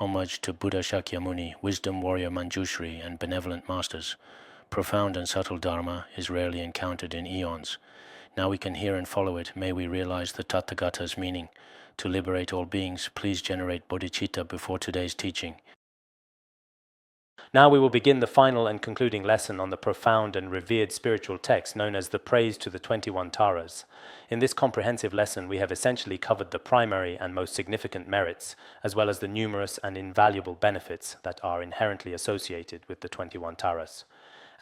Homage to Buddha Shakyamuni, wisdom warrior Manjushri, and benevolent masters. Profound and subtle Dharma is rarely encountered in eons. Now we can hear and follow it. May we realize the Tathagata's meaning. To liberate all beings, please generate bodhicitta before today's teaching. Now we will begin the final and concluding lesson on the profound and revered spiritual text known as the Praise to the 21 Taras. In this comprehensive lesson, we have essentially covered the primary and most significant merits, as well as the numerous and invaluable benefits that are inherently associated with the 21 Taras.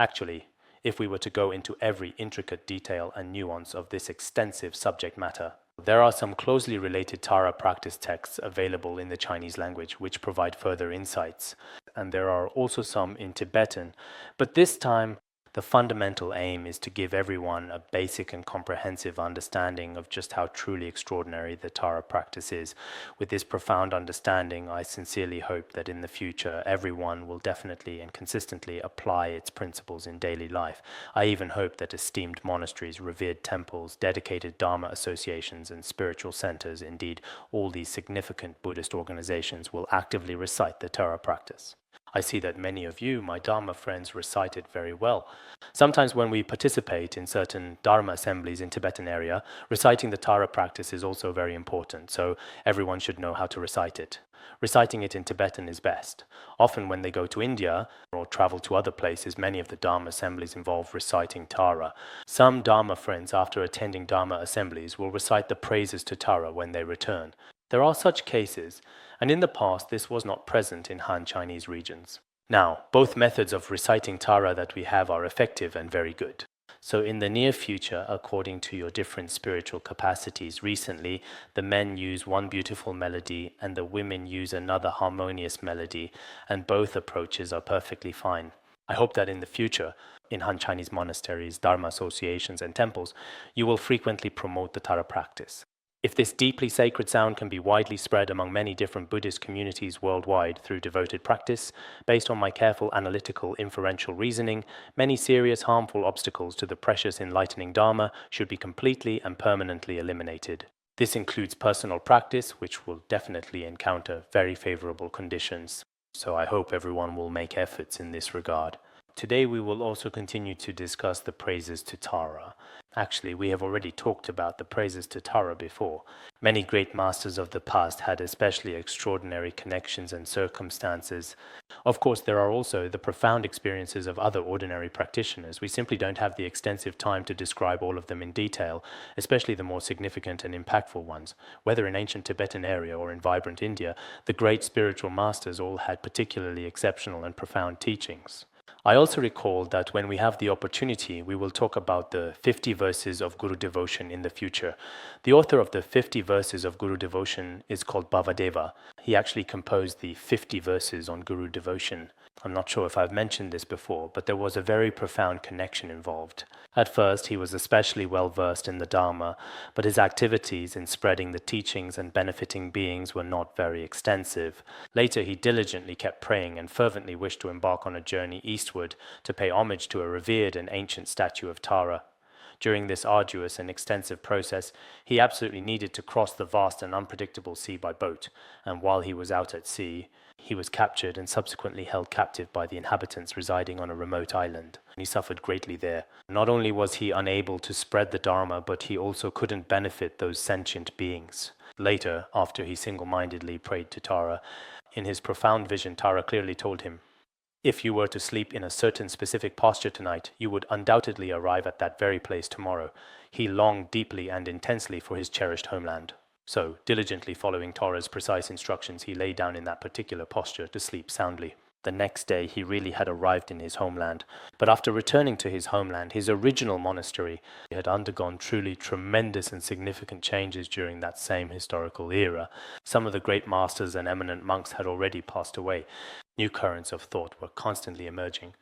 Actually, if we were to go into every intricate detail and nuance of this extensive subject matter, there are some closely related Tara practice texts available in the Chinese language which provide further insights, and there are also some in Tibetan, but this time the fundamental aim is to give everyone a basic and comprehensive understanding of just how truly extraordinary the Tara practice is. With this profound understanding, I sincerely hope that in the future everyone will definitely and consistently apply its principles in daily life. I even hope that esteemed monasteries, revered temples, dedicated Dharma associations, and spiritual centers, indeed all these significant Buddhist organizations, will actively recite the Tara practice. I see that many of you, my Dharma friends, recite it very well. Sometimes when we participate in certain Dharma assemblies in Tibetan area, reciting the Tara practice is also very important, so everyone should know how to recite it. Reciting it in Tibetan is best. Often when they go to India or travel to other places, many of the Dharma assemblies involve reciting Tara. Some Dharma friends, after attending Dharma assemblies, will recite the praises to Tara when they return. There are such cases, and in the past this was not present in Han Chinese regions. Now, both methods of reciting Tara that we have are effective and very good. So in the near future, according to your different spiritual capacities, recently the men use one beautiful melody and the women use another harmonious melody, and both approaches are perfectly fine. I hope that in the future, in Han Chinese monasteries, Dharma associations, and temples, you will frequently promote the Tara practice. If this deeply sacred sound can be widely spread among many different Buddhist communities worldwide through devoted practice, based on my careful analytical inferential reasoning, many serious harmful obstacles to the precious enlightening Dharma should be completely and permanently eliminated. This includes personal practice, which will definitely encounter very favorable conditions. So I hope everyone will make efforts in this regard. Today we will also continue to discuss the praises to Tara. Actually, we have already talked about the praises to Tara before. Many great masters of the past had especially extraordinary connections and circumstances. Of course, there are also the profound experiences of other ordinary practitioners. We simply don't have the extensive time to describe all of them in detail, especially the more significant and impactful ones. Whether in ancient Tibetan area or in vibrant India, the great spiritual masters all had particularly exceptional and profound teachings. I also recall that when we have the opportunity, we will talk about the 50 verses of Guru devotion in the future. The author of the 50 verses of Guru devotion is called Bhavadeva. He actually composed the 50 verses on Guru devotion. I'm not sure if I've mentioned this before, but there was a very profound connection involved. At first, he was especially well versed in the Dharma, but his activities in spreading the teachings and benefiting beings were not very extensive. Later, he diligently kept praying and fervently wished to embark on a journey eastward to pay homage to a revered and ancient statue of Tara. During this arduous and extensive process, he absolutely needed to cross the vast and unpredictable sea by boat, and while he was out at sea, he was captured and subsequently held captive by the inhabitants residing on a remote island. He suffered greatly there. Not only was he unable to spread the Dharma, but he also couldn't benefit those sentient beings. Later, after he single-mindedly prayed to Tara, in his profound vision, Tara clearly told him, "If you were to sleep in a certain specific posture tonight, you would undoubtedly arrive at that very place tomorrow." He longed deeply and intensely for his cherished homeland. So, diligently following Tara's precise instructions, he lay down in that particular posture to sleep soundly. The next day, he really had arrived in his homeland. But after returning to his homeland, his original monastery had undergone truly tremendous and significant changes during that same historical era. Some of the great masters and eminent monks had already passed away. New currents of thought were constantly emerging.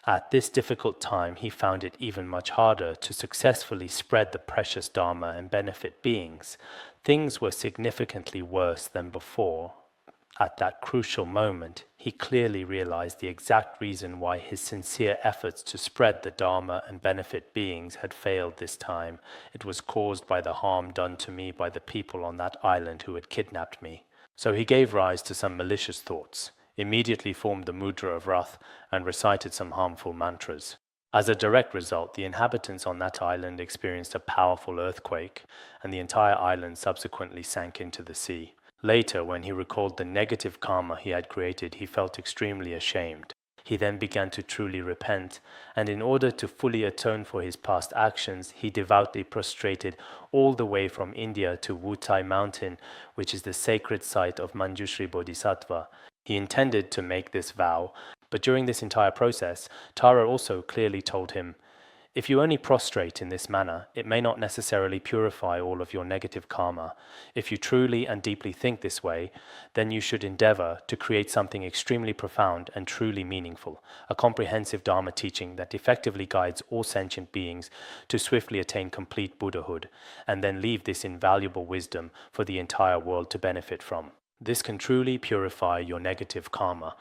At this difficult time, he found it even much harder to successfully spread the precious Dharma and benefit beings. Things were significantly worse than before. At that crucial moment, he clearly realized the exact reason why his sincere efforts to spread the Dharma and benefit beings had failed this time. It was caused by the harm done to me by the people on that island who had kidnapped me. So he gave rise to some malicious thoughts, immediately formed the mudra of wrath, and recited some harmful mantras. As a direct result, the inhabitants on that island experienced a powerful earthquake, and the entire island subsequently sank into the sea. Later, when he recalled the negative karma he had created, he felt extremely ashamed. He then began to truly repent, and in order to fully atone for his past actions, he devoutly prostrated all the way from India to Wutai Mountain, which is the sacred site of Manjushri Bodhisattva. He intended to make this vow, but during this entire process, Tara also clearly told him, if you only prostrate in this manner, it may not necessarily purify all of your negative karma. If you truly and deeply think this way, then you should endeavor to create something extremely profound and truly meaningful, a comprehensive Dharma teaching that effectively guides all sentient beings to swiftly attain complete Buddhahood, and then leave this invaluable wisdom for the entire world to benefit from. This can truly purify your negative karma.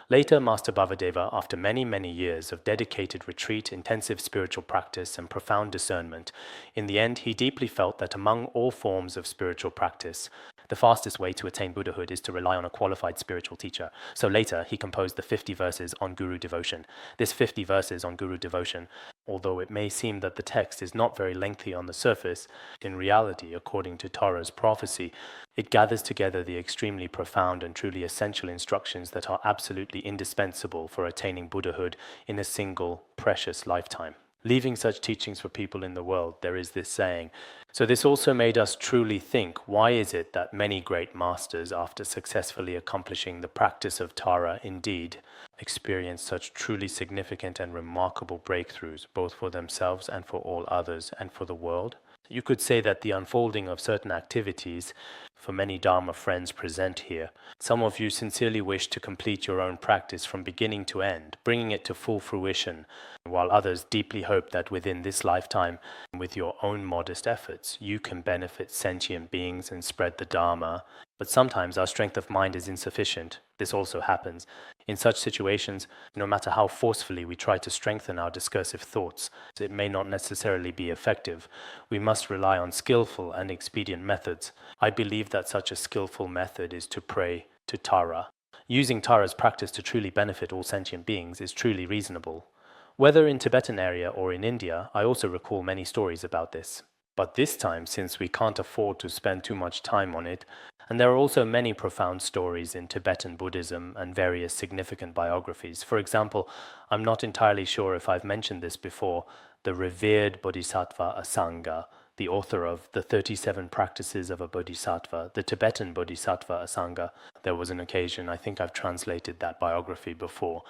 Later, Master Bhavadeva, after many, many years of dedicated retreat, intensive spiritual practice, and profound discernment, in the end, he deeply felt that among all forms of spiritual practice, the fastest way to attain Buddhahood is to rely on a qualified spiritual teacher. So later, he composed the 50 verses on Guru devotion. This 50 verses on Guru devotion, although it may seem that the text is not very lengthy on the surface, in reality, according to Tara's prophecy, it gathers together the extremely profound and truly essential instructions that are absolutely indispensable for attaining Buddhahood in a single precious lifetime. Leaving such teachings for people in the world, there is this saying. So this also made us truly think, why is it that many great masters, after successfully accomplishing the practice of Tara, indeed, experience such truly significant and remarkable breakthroughs, both for themselves and for all others and for the world? You could say that the unfolding of certain activities, for many Dharma friends present here, some of you sincerely wish to complete your own practice from beginning to end, bringing it to full fruition, while others deeply hope that within this lifetime, with your own modest efforts, you can benefit sentient beings and spread the Dharma. But sometimes our strength of mind is insufficient. This also happens. In such situations, no matter how forcefully we try to strengthen our discursive thoughts, it may not necessarily be effective. We must rely on skillful and expedient methods. I believe that such a skillful method is to pray to Tara. Using Tara's practice to truly benefit all sentient beings is truly reasonable. Whether in Tibetan area or in India, I also recall many stories about this. But this time, since we can't afford to spend too much time on it, and there are also many profound stories in Tibetan Buddhism and various significant biographies. For example, I'm not entirely sure if I've mentioned this before, the revered Bodhisattva Asanga, the author of the 37 Practices of a Bodhisattva, the Tibetan Bodhisattva Asanga. There was an occasion, I think I've translated that biography before.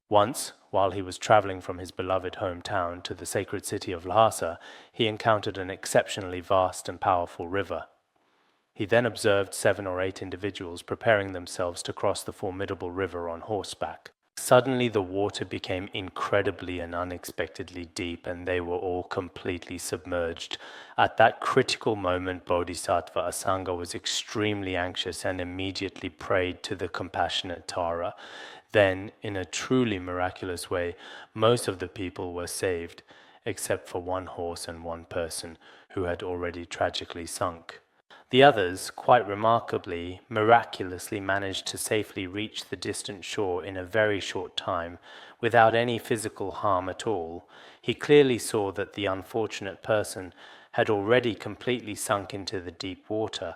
Once, while he was traveling from his beloved hometown to the sacred city of Lhasa, he encountered an exceptionally vast and powerful river. He then observed 7 or 8 individuals preparing themselves to cross the formidable river on horseback. Suddenly the water became incredibly and unexpectedly deep, and they were all completely submerged. At that critical moment, Bodhisattva Asanga was extremely anxious and immediately prayed to the compassionate Tara. Then, in a truly miraculous way, most of the people were saved, except for 1 horse and 1 person who had already tragically sunk. The others, quite remarkably, miraculously managed to safely reach the distant shore in a very short time, without any physical harm at all. He clearly saw that the unfortunate person had already completely sunk into the deep water.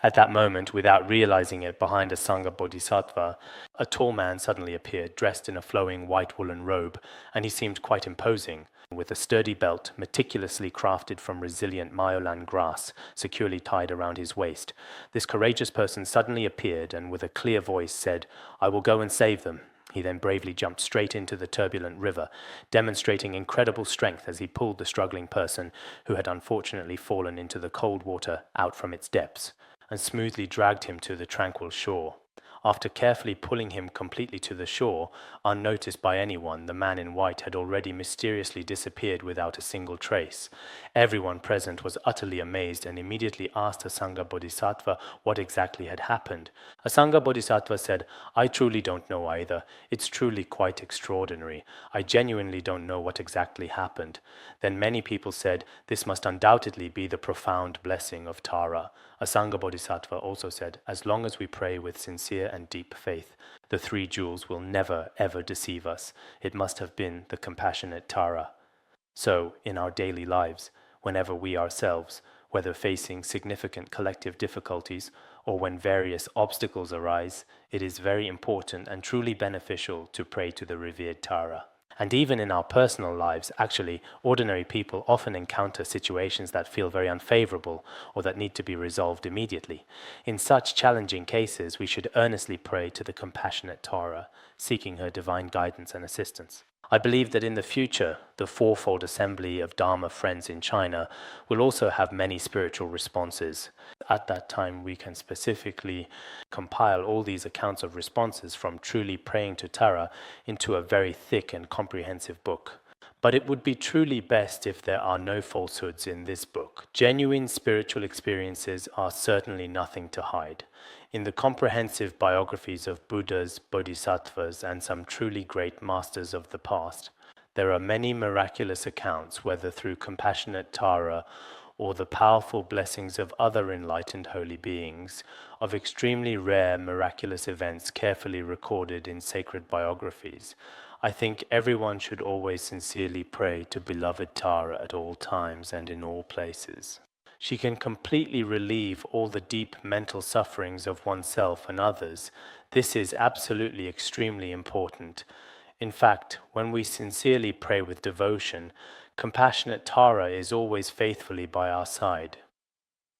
At that moment, without realizing it, behind a Sangha Bodhisattva, a tall man suddenly appeared, dressed in a flowing white woolen robe, and he seemed quite imposing, with a sturdy belt meticulously crafted from resilient Myolan grass securely tied around his waist. This courageous person suddenly appeared and with a clear voice said, "I will go and save them." He then bravely jumped straight into the turbulent river, demonstrating incredible strength as he pulled the struggling person, who had unfortunately fallen into the cold water, out from its depths, and smoothly dragged him to the tranquil shore. After carefully pulling him completely to the shore, unnoticed by anyone, the man in white had already mysteriously disappeared without a single trace. Everyone present was utterly amazed and immediately asked Asanga Bodhisattva what exactly had happened. Asanga Bodhisattva said, "I truly don't know either. It's truly quite extraordinary. I genuinely don't know what exactly happened." Then many people said, "This must undoubtedly be the profound blessing of Tara." Asanga Bodhisattva also said, "As long as we pray with sincere and deep faith, the three jewels will never ever deceive us. It must have been the compassionate Tara." So, in our daily lives, whenever we ourselves, whether facing significant collective difficulties or when various obstacles arise, it is very important and truly beneficial to pray to the revered Tara. And even in our personal lives, actually, ordinary people often encounter situations that feel very unfavorable or that need to be resolved immediately. In such challenging cases, we should earnestly pray to the compassionate Tara, seeking her divine guidance and assistance. I believe that in the future, the fourfold assembly of Dharma friends in China will also have many spiritual responses. At that time, we can specifically compile all these accounts of responses from truly praying to Tara into a very thick and comprehensive book. But it would be truly best if there are no falsehoods in this book. Genuine spiritual experiences are certainly nothing to hide. In the comprehensive biographies of Buddhas, Bodhisattvas, and some truly great masters of the past, there are many miraculous accounts, whether through compassionate Tara or the powerful blessings of other enlightened holy beings, of extremely rare miraculous events carefully recorded in sacred biographies. I think everyone should always sincerely pray to beloved Tara at all times and in all places. She can completely relieve all the deep mental sufferings of oneself and others. This is absolutely extremely important. In fact, when we sincerely pray with devotion, compassionate Tara is always faithfully by our side.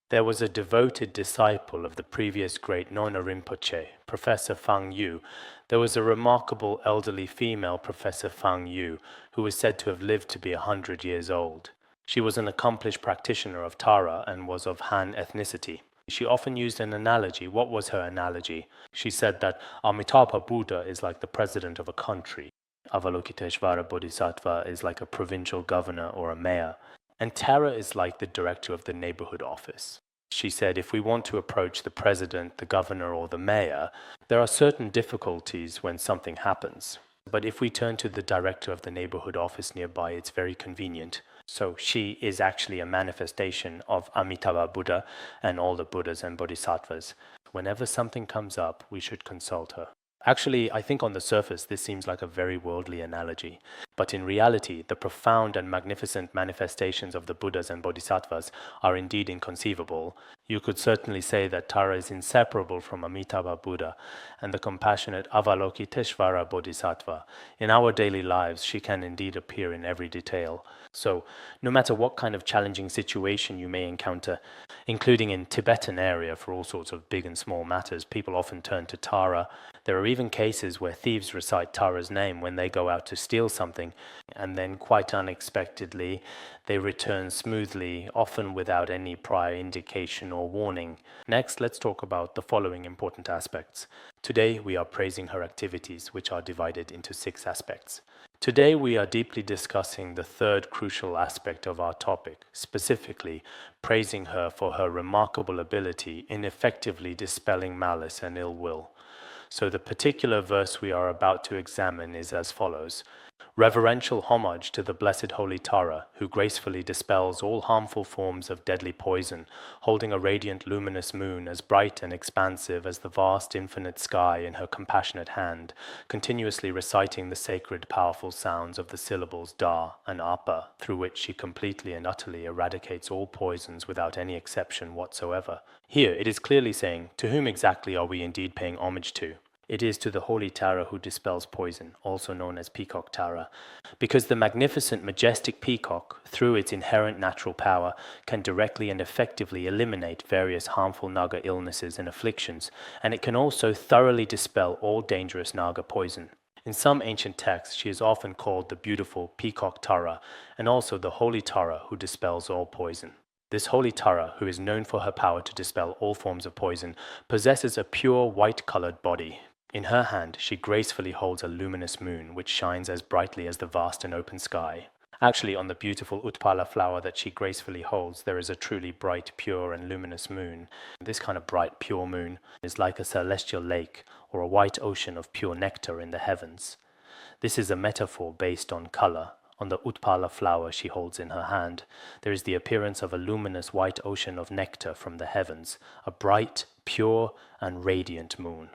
There was a devoted disciple of the previous great Nona Rinpoche, Professor Fang Yu. There was a remarkable elderly female Professor Fang Yu, who was said to have lived to be 100 years old. She was an accomplished practitioner of Tara and was of Han ethnicity. She often used an analogy. What was her analogy? She said that Amitabha Buddha is like the president of a country. Avalokiteshvara Bodhisattva is like a provincial governor or a mayor. And Tara is like the director of the neighborhood office. She said, if we want to approach the president, the governor, or the mayor, there are certain difficulties when something happens. But if we turn to the director of the neighborhood office nearby, it's very convenient. So she is actually a manifestation of Amitabha Buddha and all the Buddhas and Bodhisattvas. Whenever something comes up, we should consult her. Actually, I think on the surface this seems like a very worldly analogy, but in reality the profound and magnificent manifestations of the Buddhas and Bodhisattvas are indeed inconceivable. You could certainly say that Tara is inseparable from Amitabha Buddha and the compassionate Avalokiteshvara Bodhisattva. In our daily lives she can indeed appear in every detail. So, no matter what kind of challenging situation you may encounter, including in Tibetan area for all sorts of big and small matters, people often turn to Tara. There are even cases where thieves recite Tara's name when they go out to steal something, and then quite unexpectedly they return smoothly, often without any prior indication or warning. Next, let's talk about the following important aspects. Today we are praising her activities, which are divided into 6 aspects. Today we are deeply discussing the third crucial aspect of our topic, specifically praising her for her remarkable ability in effectively dispelling malice and ill will. So the particular verse we are about to examine is as follows. Reverential homage to the Blessed Holy Tara, who gracefully dispels all harmful forms of deadly poison, holding a radiant luminous moon as bright and expansive as the vast infinite sky in her compassionate hand, continuously reciting the sacred powerful sounds of the syllables Da and Apa, through which she completely and utterly eradicates all poisons without any exception whatsoever. Here it is clearly saying, to whom exactly are we indeed paying homage to? It is to the Holy Tara who dispels poison, also known as Peacock Tara, because the magnificent, majestic peacock, through its inherent natural power, can directly and effectively eliminate various harmful Naga illnesses and afflictions, and it can also thoroughly dispel all dangerous Naga poison. In some ancient texts, she is often called the beautiful Peacock Tara, and also the Holy Tara who dispels all poison. This holy Tara, who is known for her power to dispel all forms of poison, possesses a pure white-colored body. In her hand, she gracefully holds a luminous moon, which shines as brightly as the vast and open sky. Actually, on the beautiful Utpala flower that she gracefully holds, there is a truly bright, pure, and luminous moon. This kind of bright, pure moon is like a celestial lake or a white ocean of pure nectar in the heavens. This is a metaphor based on color. On the Utpala flower she holds in her hand, there is the appearance of a luminous white ocean of nectar from the heavens, a bright, pure, and radiant moon.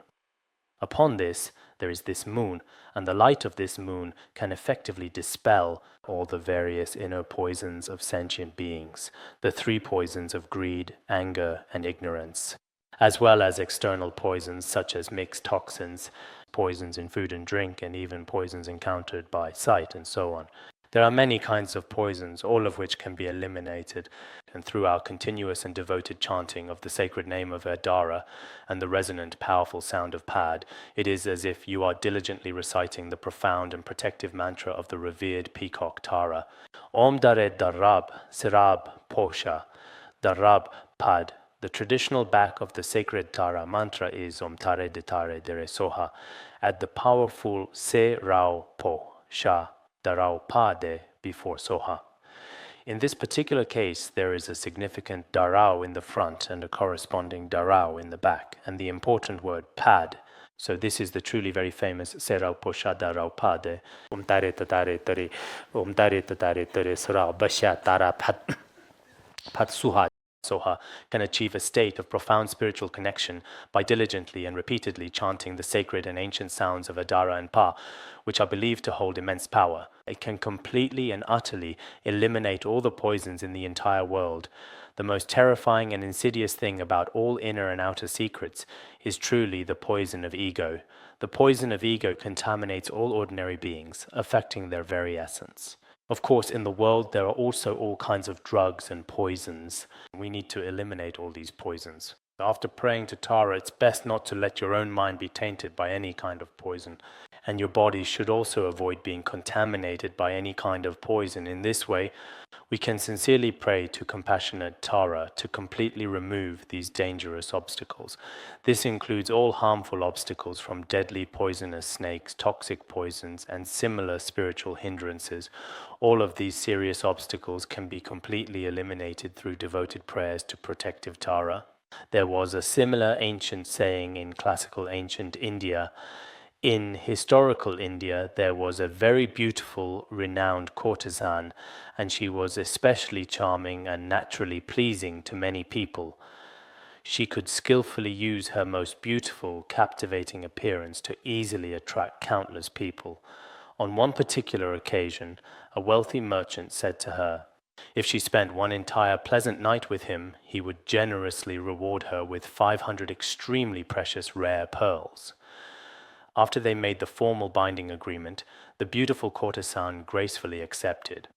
Upon this, there is this moon, and the light of this moon can effectively dispel all the various inner poisons of sentient beings, the three poisons of greed, anger, and ignorance, as well as external poisons such as mixed toxins, poisons in food and drink, and even poisons encountered by sight, and so on. There are many kinds of poisons, all of which can be eliminated, and through our continuous and devoted chanting of the sacred name of Adara and the resonant, powerful sound of Pad, it is as if you are diligently reciting the profound and protective mantra of the revered peacock Tara. Om Dare Darab Sirab Posha Darab Pad. The traditional back of the sacred Tara mantra is Om Tare De Tare Dere Soha. Add the powerful Se Rao Po Sha Darao Pade before Soha. In this particular case, there is a significant darao in the front and a corresponding darao in the back, and the important word pad. So this is the truly very famous Serao Posha Darao Pade. Om Tare Tare Tare Om Tare Tare Tare Serao Basha Tara Pad Suha. Soha can achieve a state of profound spiritual connection by diligently and repeatedly chanting the sacred and ancient sounds of Adara and Pa, which are believed to hold immense power. It can completely and utterly eliminate all the poisons in the entire world. The most terrifying and insidious thing about all inner and outer secrets is truly the poison of ego. The poison of ego contaminates all ordinary beings, affecting their very essence. Of course, in the world, there are also all kinds of drugs and poisons. We need to eliminate all these poisons. After praying to Tara, it's best not to let your own mind be tainted by any kind of poison. And your body should also avoid being contaminated by any kind of poison. In this way, we can sincerely pray to compassionate Tara to completely remove these dangerous obstacles. This includes all harmful obstacles from deadly poisonous snakes, toxic poisons, and similar spiritual hindrances. All of these serious obstacles can be completely eliminated through devoted prayers to protective Tara. There was a similar ancient saying in classical ancient India. In historical India, there was a very beautiful, renowned courtesan, and she was especially charming and naturally pleasing to many people. She could skillfully use her most beautiful, captivating appearance to easily attract countless people. On one particular occasion, a wealthy merchant said to her, if she spent one entire pleasant night with him, he would generously reward her with 500 extremely precious rare pearls. After they made the formal binding agreement, the beautiful courtesan gracefully accepted.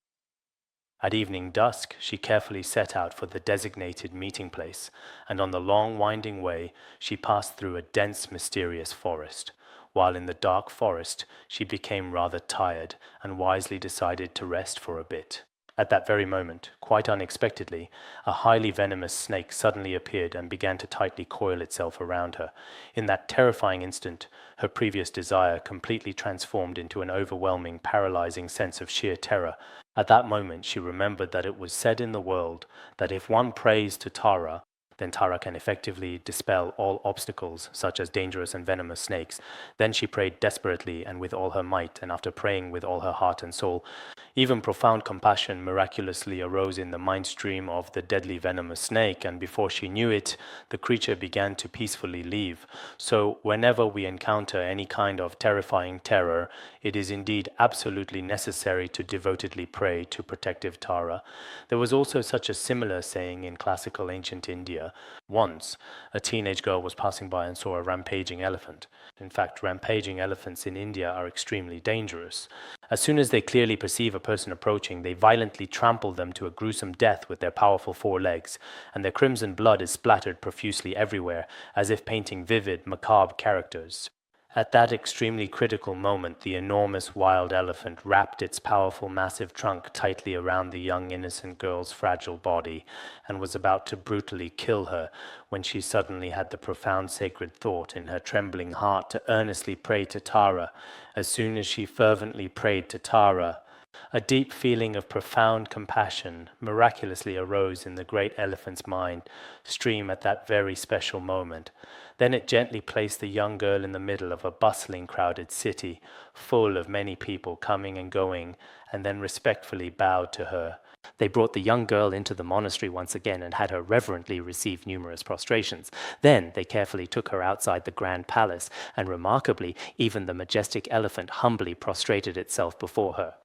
At evening dusk, she carefully set out for the designated meeting place, and on the long winding way, she passed through a dense, mysterious forest. While in the dark forest, she became rather tired and wisely decided to rest for a bit. At that very moment, quite unexpectedly, a highly venomous snake suddenly appeared and began to tightly coil itself around her. In that terrifying instant, her previous desire completely transformed into an overwhelming, paralyzing sense of sheer terror. At that moment, she remembered that it was said in the world that if one prays to Tara, then Tara can effectively dispel all obstacles, such as dangerous and venomous snakes. Then she prayed desperately and with all her might, and after praying with all her heart and soul, even profound compassion miraculously arose in the mind stream of the deadly venomous snake, and before she knew it, the creature began to peacefully leave. So whenever we encounter any kind of terrifying terror, it is indeed absolutely necessary to devotedly pray to protective Tara. There was also such a similar saying in classical ancient India. Once, a teenage girl was passing by and saw a rampaging elephant. In fact, rampaging elephants in India are extremely dangerous. As soon as they clearly perceive a person approaching, they violently trample them to a gruesome death with their powerful four legs, and their crimson blood is splattered profusely everywhere, as if painting vivid, macabre characters. At that extremely critical moment, the enormous wild elephant wrapped its powerful, massive trunk tightly around the young, innocent girl's fragile body and was about to brutally kill her when she suddenly had the profound sacred thought in her trembling heart to earnestly pray to Tara. As soon as she fervently prayed to Tara, a deep feeling of profound compassion miraculously arose in the great elephant's mind stream at that very special moment. Then it gently placed the young girl in the middle of a bustling, crowded city, full of many people coming and going, and then respectfully bowed to her. They brought the young girl into the monastery once again and had her reverently receive numerous prostrations. Then they carefully took her outside the grand palace, and remarkably, even the majestic elephant humbly prostrated itself before her.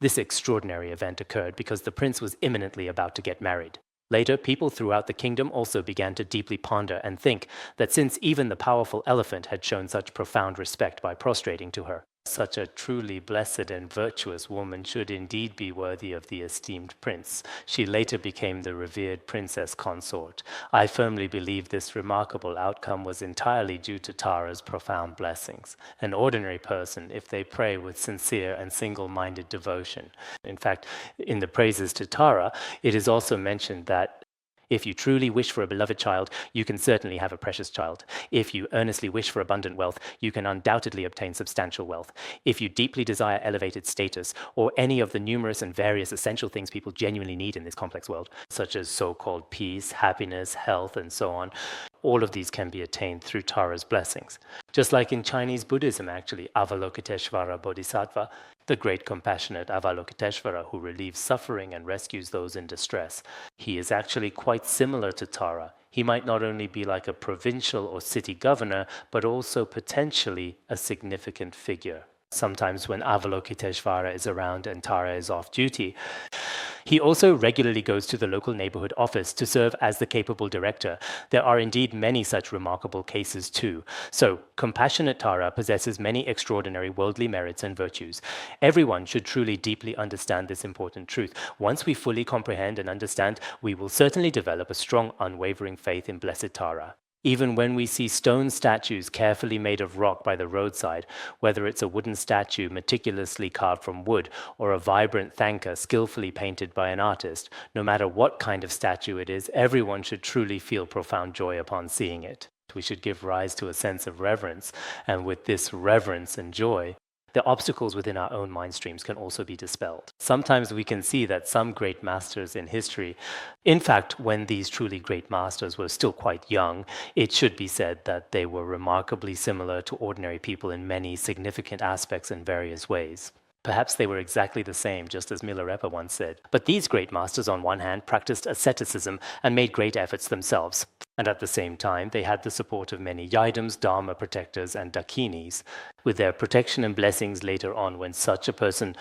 This extraordinary event occurred because the prince was imminently about to get married. Later, people throughout the kingdom also began to deeply ponder and think that since even the powerful elephant had shown such profound respect by prostrating to her, such a truly blessed and virtuous woman should indeed be worthy of the esteemed prince. She later became the revered princess consort. I firmly believe this remarkable outcome was entirely due to Tara's profound blessings. An ordinary person, if they pray with sincere and single-minded devotion. In fact, in the praises to Tara, it is also mentioned that if you truly wish for a beloved child, you can certainly have a precious child. If you earnestly wish for abundant wealth, you can undoubtedly obtain substantial wealth. If you deeply desire elevated status, or any of the numerous and various essential things people genuinely need in this complex world, such as so-called peace, happiness, health, and so on, all of these can be attained through Tara's blessings. Just like in Chinese Buddhism, actually, Avalokiteshvara Bodhisattva, the great compassionate Avalokiteshvara who relieves suffering and rescues those in distress. He is actually quite similar to Tara. He might not only be like a provincial or city governor, but also potentially a significant figure. Sometimes when Avalokiteshvara is around and Tara is off duty, he also regularly goes to the local neighborhood office to serve as the capable director. There are indeed many such remarkable cases too. So, compassionate Tara possesses many extraordinary worldly merits and virtues. Everyone should truly deeply understand this important truth. Once we fully comprehend and understand, we will certainly develop a strong, unwavering faith in Blessed Tara. Even when we see stone statues carefully made of rock by the roadside, whether it's a wooden statue meticulously carved from wood or a vibrant thangka skillfully painted by an artist, no matter what kind of statue it is, everyone should truly feel profound joy upon seeing it. We should give rise to a sense of reverence, and with this reverence and joy, the obstacles within our own mind streams can also be dispelled. Sometimes we can see that some great masters in history, in fact, when these truly great masters were still quite young, it should be said that they were remarkably similar to ordinary people in many significant aspects in various ways. Perhaps they were exactly the same, just as Milarepa once said. But these great masters, on one hand, practiced asceticism and made great efforts themselves. And at the same time, they had the support of many yidams, dharma protectors, and dakinis, with their protection and blessings later on when such a person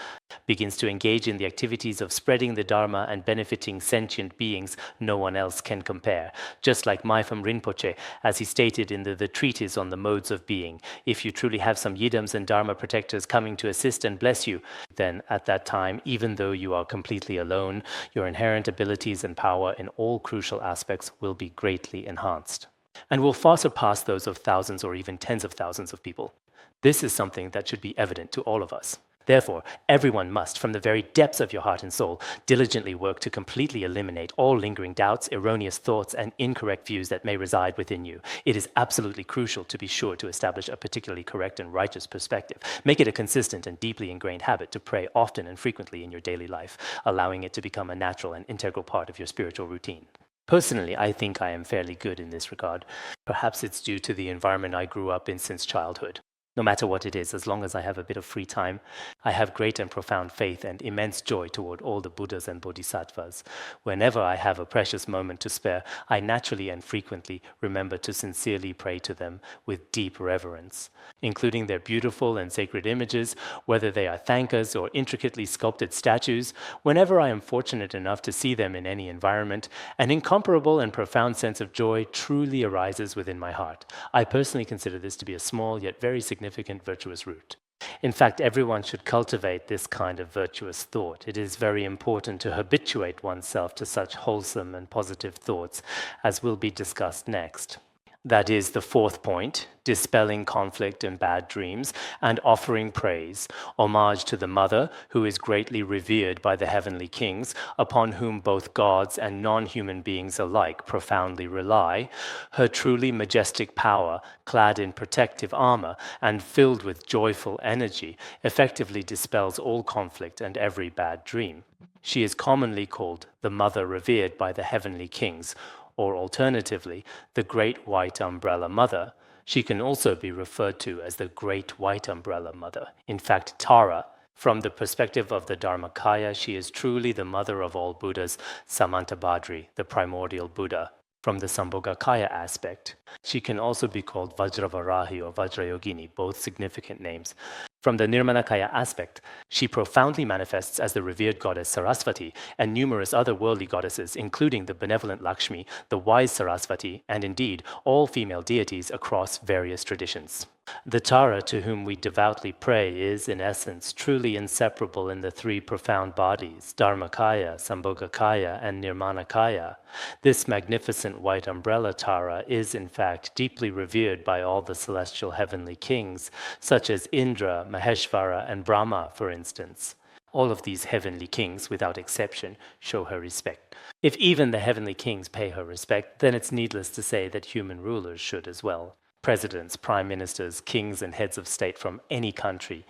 begins to engage in the activities of spreading the dharma and benefiting sentient beings no one else can compare. Just like Maifam Rinpoche, as he stated in the treatise on the modes of being, if you truly have some yidams and dharma protectors coming to assist and bless you, then at that time, even though you are completely alone, your inherent abilities and power in all crucial aspects will be greatly enhanced, and will far surpass those of thousands or even tens of thousands of people. This is something that should be evident to all of us. Therefore, everyone must, from the very depths of your heart and soul, diligently work to completely eliminate all lingering doubts, erroneous thoughts, and incorrect views that may reside within you. It is absolutely crucial to be sure to establish a particularly correct and righteous perspective. Make it a consistent and deeply ingrained habit to pray often and frequently in your daily life, allowing it to become a natural and integral part of your spiritual routine. Personally, I think I am fairly good in this regard. Perhaps it's due to the environment I grew up in since childhood. No matter what it is, as long as I have a bit of free time, I have great and profound faith and immense joy toward all the Buddhas and Bodhisattvas. Whenever I have a precious moment to spare, I naturally and frequently remember to sincerely pray to them with deep reverence, including their beautiful and sacred images, whether they are thangkas or intricately sculpted statues. Whenever I am fortunate enough to see them in any environment, an incomparable and profound sense of joy truly arises within my heart. I personally consider this to be a small yet very significant virtuous root. In fact, everyone should cultivate this kind of virtuous thought. It is very important to habituate oneself to such wholesome and positive thoughts, as will be discussed next. That is the fourth point, dispelling conflict and bad dreams, and offering praise, homage to the mother, who is greatly revered by the heavenly kings, upon whom both gods and non-human beings alike profoundly rely. Her truly majestic power, clad in protective armor and filled with joyful energy, effectively dispels all conflict and every bad dream. She is commonly called the mother revered by the heavenly kings, or alternatively, the Great White Umbrella Mother. She can also be referred to as the Great White Umbrella Mother. In fact, Tara, from the perspective of the Dharmakaya, she is truly the mother of all Buddhas, Samantabhadri, the primordial Buddha. From the Sambhogakaya aspect, she can also be called Vajravarahi or Vajrayogini, both significant names. From the Nirmanakaya aspect, she profoundly manifests as the revered goddess Sarasvati and numerous other worldly goddesses, including the benevolent Lakshmi, the wise Sarasvati, and indeed all female deities across various traditions. The Tara to whom we devoutly pray is, in essence, truly inseparable in the three profound bodies, Dharmakaya, Sambhogakaya, and Nirmanakaya. This magnificent white umbrella Tara is, in fact, deeply revered by all the celestial heavenly kings, such as Indra, Maheshvara, and Brahma, for instance. All of these heavenly kings, without exception, show her respect. If even the heavenly kings pay her respect, then it's needless to say that human rulers should as well. Presidents, prime ministers, kings, and heads of state from any country,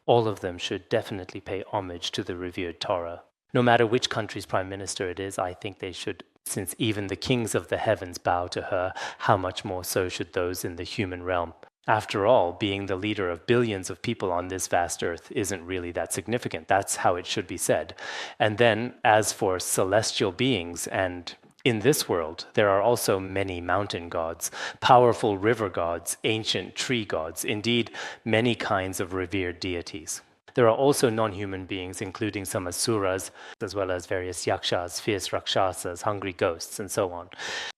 all of them should definitely pay homage to the revered Tara. No matter which country's prime minister it is, I think they should, since even the kings of the heavens bow to her, how much more so should those in the human realm. After all, being the leader of billions of people on this vast earth isn't really that significant. That's how it should be said. And then, as for celestial beings, and in this world, there are also many mountain gods, powerful river gods, ancient tree gods, indeed, many kinds of revered deities. There are also non-human beings, including some asuras, as well as various yakshas, fierce rakshasas, hungry ghosts, and so on.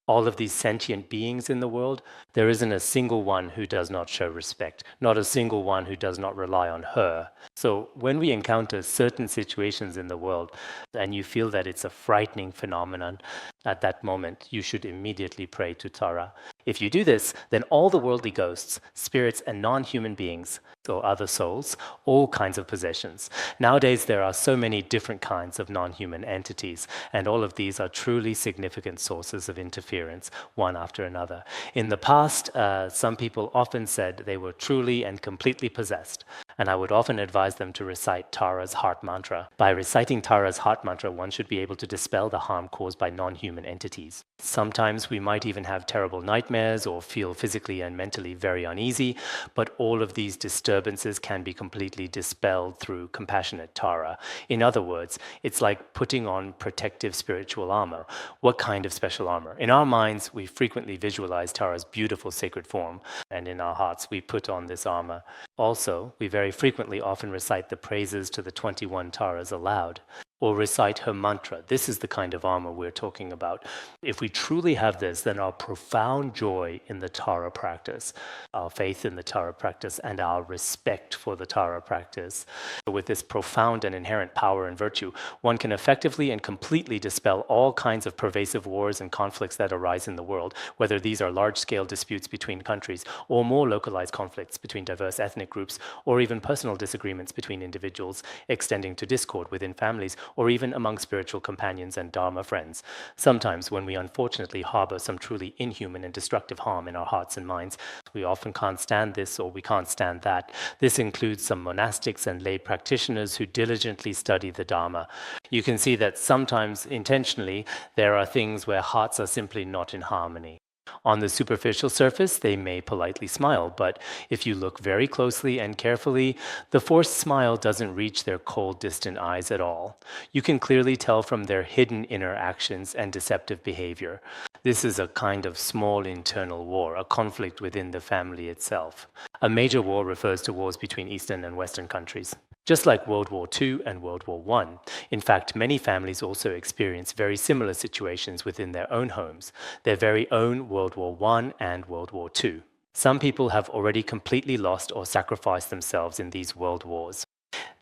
All of these sentient beings in the world, there isn't a single one who does not show respect, not a single one who does not rely on her. So when we encounter certain situations in the world and you feel that it's a frightening phenomenon, at that moment you should immediately pray to Tara. If you do this, then all the worldly ghosts, spirits, and non-human beings, so other souls, all kinds of possessions. Nowadays, there are so many different kinds of non-human entities, and all of these are truly significant sources of interference, one after another. In the past, some people often said they were truly and completely possessed, and I would often advise them to recite Tara's heart mantra. By reciting Tara's heart mantra, one should be able to dispel the harm caused by non-human entities. Sometimes we might even have terrible nightmares or feel physically and mentally very uneasy, but all of these disturbances can be completely dispelled through compassionate Tara. In other words, it's like putting on protective spiritual armor. What kind of special armor? In our minds, we frequently visualize Tara's beautiful sacred form, and in our hearts, we put on this armor. Also, we very frequently often recite the praises to the 21 Taras aloud, or recite her mantra. This is the kind of armor we're talking about. If we truly have this, then our profound joy in the Tara practice, our faith in the Tara practice, and our respect for the Tara practice, with this profound and inherent power and virtue, one can effectively and completely dispel all kinds of pervasive wars and conflicts that arise in the world, whether these are large-scale disputes between countries, or more localized conflicts between diverse ethnic groups, or even personal disagreements between individuals, extending to discord within families, or even among spiritual companions and Dharma friends. Sometimes when we unfortunately harbor some truly inhuman and destructive harm in our hearts and minds, we often can't stand this or we can't stand that. This includes some monastics and lay practitioners who diligently study the Dharma. You can see that sometimes intentionally there are things where hearts are simply not in harmony. On the superficial surface, they may politely smile, but if you look very closely and carefully, the forced smile doesn't reach their cold, distant eyes at all. You can clearly tell from their hidden inner actions and deceptive behavior. This is a kind of small internal war, a conflict within the family itself. A major war refers to wars between Eastern and Western countries. Just like World War II and World War I, in fact, many families also experience very similar situations within their own homes, their very own World War I and World War II. Some people have already completely lost or sacrificed themselves in these world wars.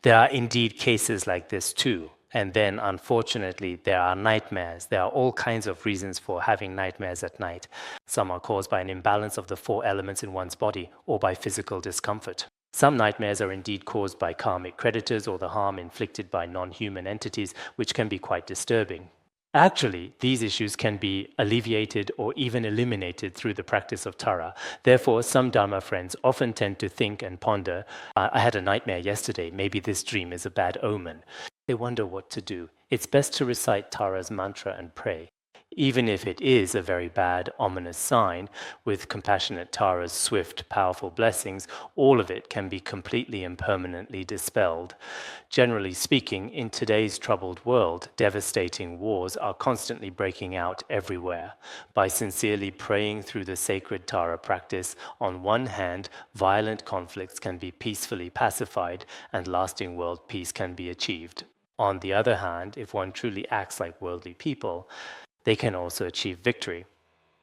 There are indeed cases like this too. And then, unfortunately, there are nightmares. There are all kinds of reasons for having nightmares at night. Some are caused by an imbalance of the 4 elements in one's body or by physical discomfort. Some nightmares are indeed caused by karmic creditors or the harm inflicted by non-human entities, which can be quite disturbing. Actually, these issues can be alleviated or even eliminated through the practice of Tara. Therefore, some Dharma friends often tend to think and ponder, I had a nightmare yesterday, maybe this dream is a bad omen. They wonder what to do. It's best to recite Tara's mantra and pray. Even if it is a very bad, ominous sign, with compassionate Tara's swift, powerful blessings, all of it can be completely and permanently dispelled. Generally speaking, in today's troubled world, devastating wars are constantly breaking out everywhere. By sincerely praying through the sacred Tara practice, on one hand, violent conflicts can be peacefully pacified and lasting world peace can be achieved. On the other hand, if one truly acts like worldly people, they can also achieve victory.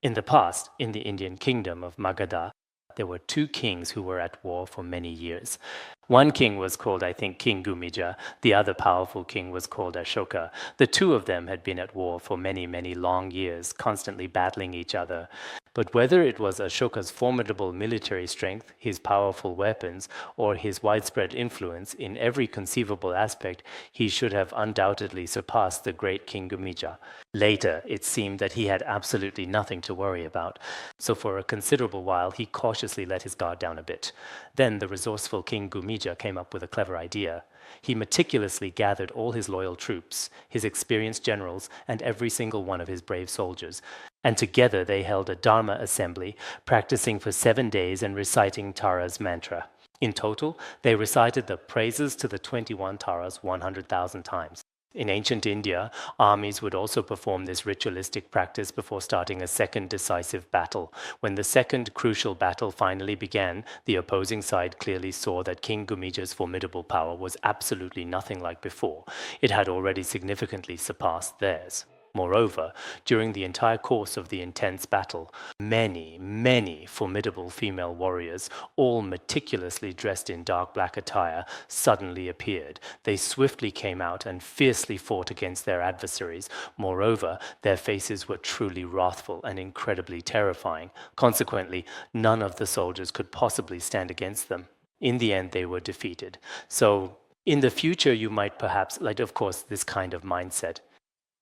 In the past, in the Indian kingdom of Magadha, there were 2 kings who were at war for many years. One king was called, I think, King Gumija. The other powerful king was called Ashoka. The 2 of them had been at war for many, many long years, constantly battling each other. But whether it was Ashoka's formidable military strength, his powerful weapons, or his widespread influence in every conceivable aspect, he should have undoubtedly surpassed the great King Gumija. Later, it seemed that he had absolutely nothing to worry about. So for a considerable while, he cautiously let his guard down a bit. Then the resourceful King Gumija came up with a clever idea. He meticulously gathered all his loyal troops, his experienced generals, and every single one of his brave soldiers. And together they held a Dharma assembly, practicing for 7 days and reciting Tara's mantra. In total, they recited the praises to the 21 Taras 100,000 times. In ancient India, armies would also perform this ritualistic practice before starting a second decisive battle. When the second crucial battle finally began, the opposing side clearly saw that King Gumija's formidable power was absolutely nothing like before. It had already significantly surpassed theirs. Moreover, during the entire course of the intense battle, many, many formidable female warriors, all meticulously dressed in dark black attire, suddenly appeared. They swiftly came out and fiercely fought against their adversaries. Moreover, their faces were truly wrathful and incredibly terrifying. Consequently, none of the soldiers could possibly stand against them. In the end, they were defeated. So, in the future, you might perhaps, of course, this kind of mindset.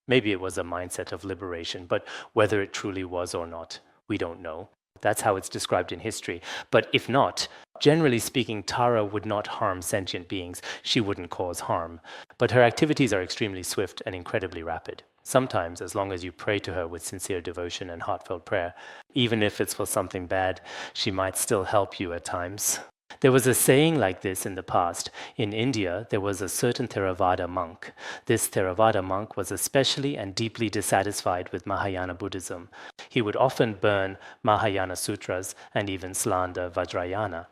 Maybe it was a mindset of liberation, but whether it truly was or not, we don't know. That's how it's described in history. But if not, generally speaking, Tara would not harm sentient beings. She wouldn't cause harm. But her activities are extremely swift and incredibly rapid. Sometimes, as long as you pray to her with sincere devotion and heartfelt prayer, even if it's for something bad, she might still help you at times. There was a saying like this in the past. In India, there was a certain Theravada monk. This Theravada monk was especially and deeply dissatisfied with Mahayana Buddhism. He would often burn Mahayana sutras and even slander Vajrayana.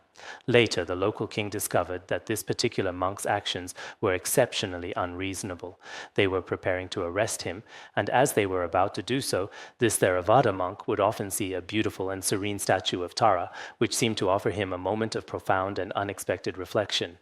Later, the local king discovered that this particular monk's actions were exceptionally unreasonable. They were preparing to arrest him, and as they were about to do so, this Theravada monk would often see a beautiful and serene statue of Tara, which seemed to offer him a moment of profound and unexpected reflection.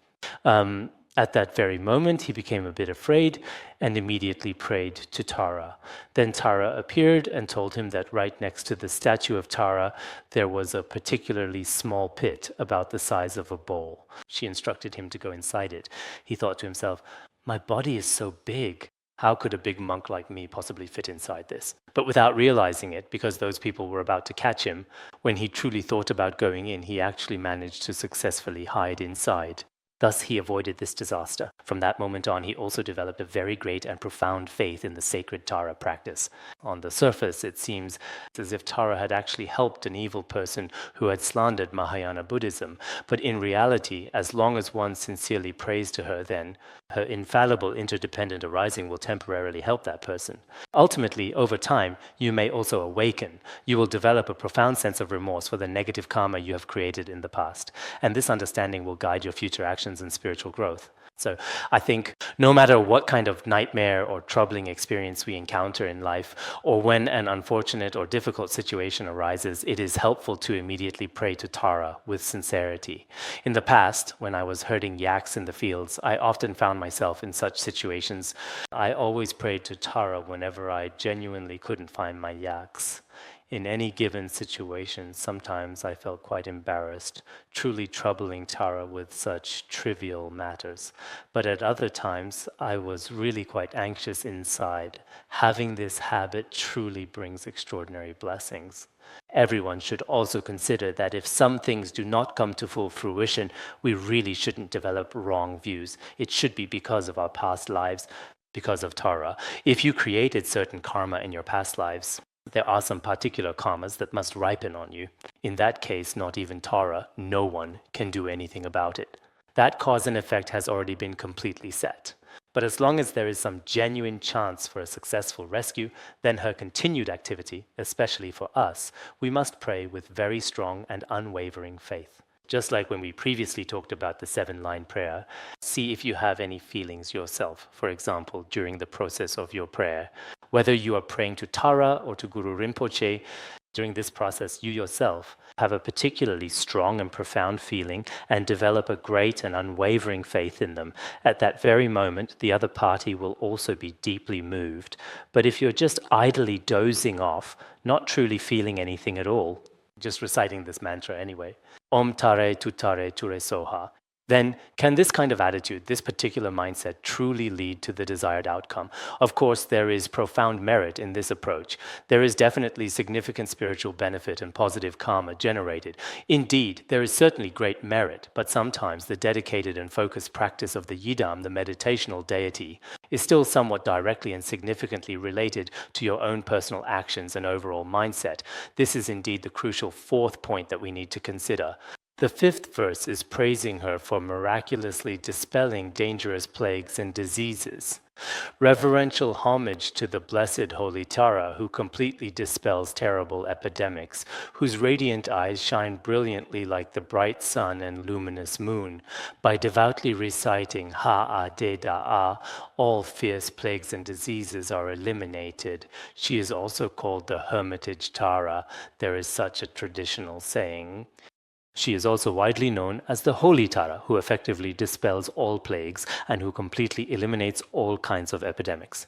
At that very moment, he became a bit afraid and immediately prayed to Tara. Then Tara appeared and told him that right next to the statue of Tara, there was a particularly small pit about the size of a bowl. She instructed him to go inside it. He thought to himself, "My body is so big. How could a big monk like me possibly fit inside this?" But without realizing it, because those people were about to catch him, when he truly thought about going in, he actually managed to successfully hide inside. Thus, he avoided this disaster. From that moment on, he also developed a very great and profound faith in the sacred Tara practice. On the surface, it seems as if Tara had actually helped an evil person who had slandered Mahayana Buddhism. But in reality, as long as one sincerely prays to her, then her infallible interdependent arising will temporarily help that person. Ultimately, over time, you may also awaken. You will develop a profound sense of remorse for the negative karma you have created in the past. And this understanding will guide your future actions and spiritual growth. So I think no matter what kind of nightmare or troubling experience we encounter in life, or when an unfortunate or difficult situation arises, it is helpful to immediately pray to Tara with sincerity. In the past, when I was herding yaks in the fields, I often found myself in such situations. I always prayed to Tara whenever I genuinely couldn't find my yaks. In any given situation, sometimes I felt quite embarrassed, truly troubling Tara with such trivial matters. But at other times, I was really quite anxious inside. Having this habit truly brings extraordinary blessings. Everyone should also consider that if some things do not come to full fruition, we really shouldn't develop wrong views. It should be because of our past lives, because of Tara. If you created certain karma in your past lives, there are some particular karmas that must ripen on you. In that case, not even Tara, no one can do anything about it. That cause and effect has already been completely set. But as long as there is some genuine chance for a successful rescue, then her continued activity, especially for us, we must pray with very strong and unwavering faith. Just like when we previously talked about the 7-line prayer, see if you have any feelings yourself, for example, during the process of your prayer. Whether you are praying to Tara or to Guru Rinpoche, during this process, you yourself have a particularly strong and profound feeling and develop a great and unwavering faith in them. At that very moment, the other party will also be deeply moved. But if you're just idly dozing off, not truly feeling anything at all, just reciting this mantra anyway, Om Tare Tutare Ture Soha, then can this kind of attitude, this particular mindset, truly lead to the desired outcome? Of course, there is profound merit in this approach. There is definitely significant spiritual benefit and positive karma generated. Indeed, there is certainly great merit, but sometimes the dedicated and focused practice of the Yidam, the meditational deity, is still somewhat directly and significantly related to your own personal actions and overall mindset. This is indeed the crucial fourth point that we need to consider. The 5th verse is praising her for miraculously dispelling dangerous plagues and diseases. Reverential homage to the blessed Holy Tara, who completely dispels terrible epidemics, whose radiant eyes shine brilliantly like the bright sun and luminous moon. By devoutly reciting Ha-a de da-a, all fierce plagues and diseases are eliminated. She is also called the Hermitage Tara. There is such a traditional saying. She is also widely known as the Holy Tara, who effectively dispels all plagues and who completely eliminates all kinds of epidemics.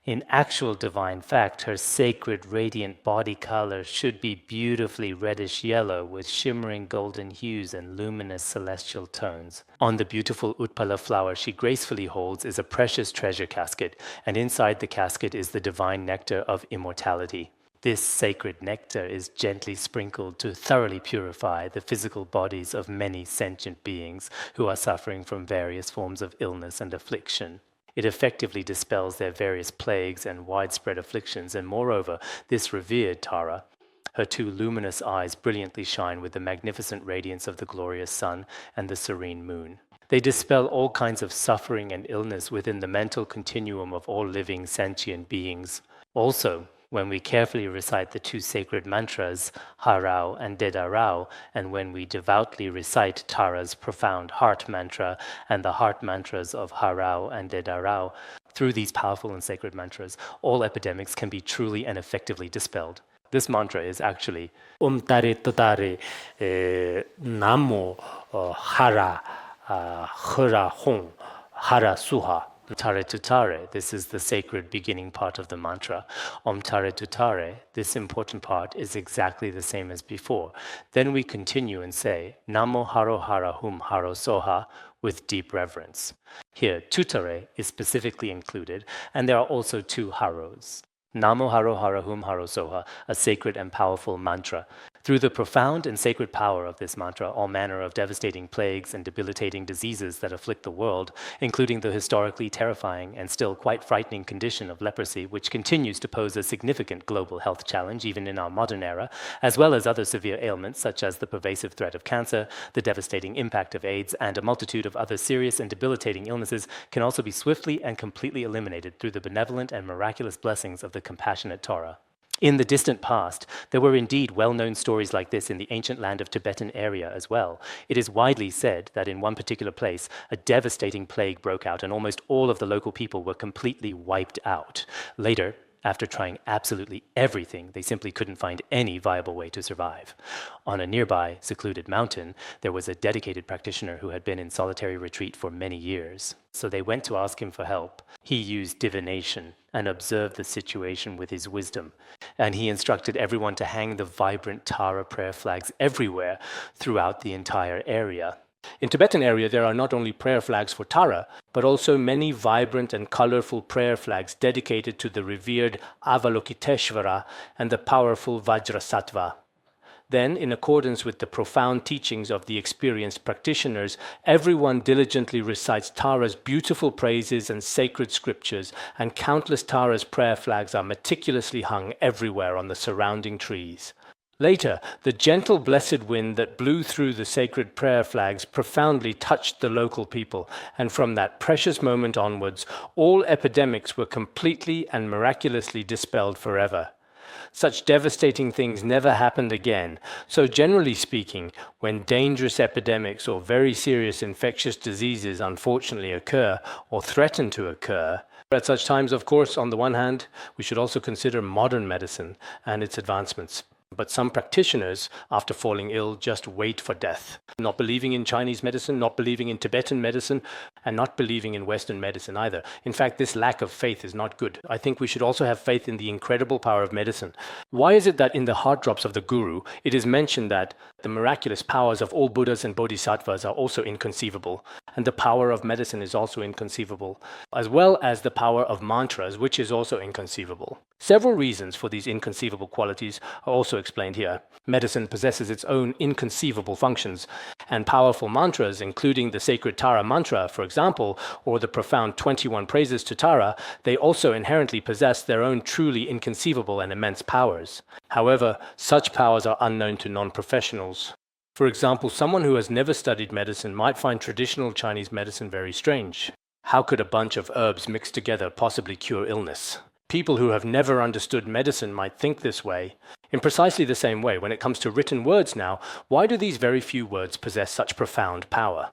In actual divine fact, her sacred radiant body color should be beautifully reddish yellow with shimmering golden hues and luminous celestial tones. On the beautiful Utpala flower she gracefully holds is a precious treasure casket, and inside the casket is the divine nectar of immortality. This sacred nectar is gently sprinkled to thoroughly purify the physical bodies of many sentient beings who are suffering from various forms of illness and affliction. It effectively dispels their various plagues and widespread afflictions, and moreover, this revered Tara, her 2 luminous eyes brilliantly shine with the magnificent radiance of the glorious sun and the serene moon. They dispel all kinds of suffering and illness within the mental continuum of all living sentient beings. Also, when we carefully recite the 2 sacred mantras, Harao and Dedarao, and when we devoutly recite Tara's profound heart mantra and the heart mantras of Harao and Dedarao, through these powerful and sacred mantras, all epidemics can be truly and effectively dispelled. This mantra is actually Om Tare Tutare Namo Hara Hara Hong Hara Suha. Tare Tutare, this is the sacred beginning part of the mantra. Om Tare Tutare, this important part is exactly the same as before. Then we continue and say, Namo Haro Hara Hum Haro Soha, with deep reverence. Here, Tutare is specifically included, and there are also 2 haros. Namo Haro Hara Hum Haro Soha, a sacred and powerful mantra. Through the profound and sacred power of this mantra, all manner of devastating plagues and debilitating diseases that afflict the world, including the historically terrifying and still quite frightening condition of leprosy, which continues to pose a significant global health challenge even in our modern era, as well as other severe ailments such as the pervasive threat of cancer, the devastating impact of AIDS, and a multitude of other serious and debilitating illnesses, can also be swiftly and completely eliminated through the benevolent and miraculous blessings of the compassionate Torah. In the distant past, there were indeed well-known stories like this in the ancient land of Tibetan area as well. It is widely said that in one particular place, a devastating plague broke out and almost all of the local people were completely wiped out. Later, after trying absolutely everything, they simply couldn't find any viable way to survive. On a nearby, secluded mountain, there was a dedicated practitioner who had been in solitary retreat for many years. So they went to ask him for help. He used divination and observed the situation with his wisdom. And he instructed everyone to hang the vibrant Tara prayer flags everywhere throughout the entire area. In Tibetan area, there are not only prayer flags for Tara, but also many vibrant and colorful prayer flags dedicated to the revered Avalokiteshvara and the powerful Vajrasattva. Then, in accordance with the profound teachings of the experienced practitioners, everyone diligently recites Tara's beautiful praises and sacred scriptures, and countless Tara's prayer flags are meticulously hung everywhere on the surrounding trees. Later, the gentle blessed wind that blew through the sacred prayer flags profoundly touched the local people, and from that precious moment onwards, all epidemics were completely and miraculously dispelled forever. Such devastating things never happened again. So generally speaking, when dangerous epidemics or very serious infectious diseases unfortunately occur or threaten to occur, at such times, of course, on the one hand, we should also consider modern medicine and its advancements. But some practitioners, after falling ill, just wait for death, not believing in Chinese medicine, not believing in Tibetan medicine, and not believing in Western medicine either. In fact, this lack of faith is not good. I think we should also have faith in the incredible power of medicine. Why is it that in the heart drops of the Guru, it is mentioned that the miraculous powers of all Buddhas and Bodhisattvas are also inconceivable, and the power of medicine is also inconceivable, as well as the power of mantras, which is also inconceivable? Several reasons for these inconceivable qualities are also explained here. Medicine possesses its own inconceivable functions, and powerful mantras, including the sacred Tara mantra, for example, or the profound 21 praises to Tara, they also inherently possess their own truly inconceivable and immense powers. However, such powers are unknown to non-professionals. For example, someone who has never studied medicine might find traditional Chinese medicine very strange. How could a bunch of herbs mixed together possibly cure illness? People who have never understood medicine might think this way. In precisely the same way, when it comes to written words now, why do these very few words possess such profound power?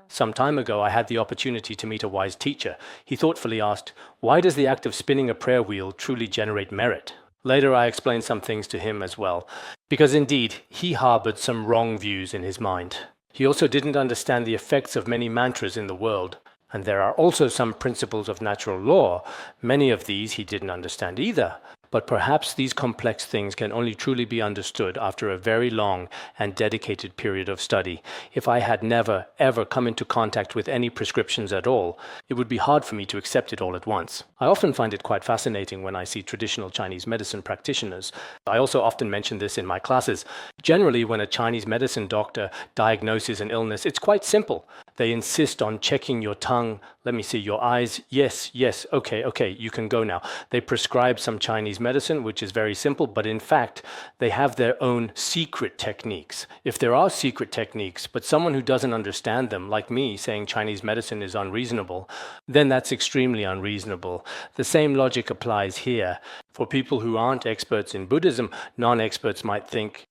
Some time ago, I had the opportunity to meet a wise teacher. He thoughtfully asked, "Why does the act of spinning a prayer wheel truly generate merit?" Later, I explained some things to him as well, because indeed, he harbored some wrong views in his mind. He also didn't understand the effects of many mantras in the world. And there are also some principles of natural law. Many of these he didn't understand either. But perhaps these complex things can only truly be understood after a very long and dedicated period of study. If I had never, ever come into contact with any prescriptions at all, it would be hard for me to accept it all at once. I often find it quite fascinating when I see traditional Chinese medicine practitioners. I also often mention this in my classes. Generally, when a Chinese medicine doctor diagnoses an illness, it's quite simple. They insist on checking your tongue. Let me see, your eyes. Yes, okay, you can go now. They prescribe some Chinese medicine, which is very simple, but in fact, they have their own secret techniques. If there are secret techniques, but someone who doesn't understand them, like me saying Chinese medicine is unreasonable, then that's extremely unreasonable. The same logic applies here. For people who aren't experts in Buddhism, non-experts might think,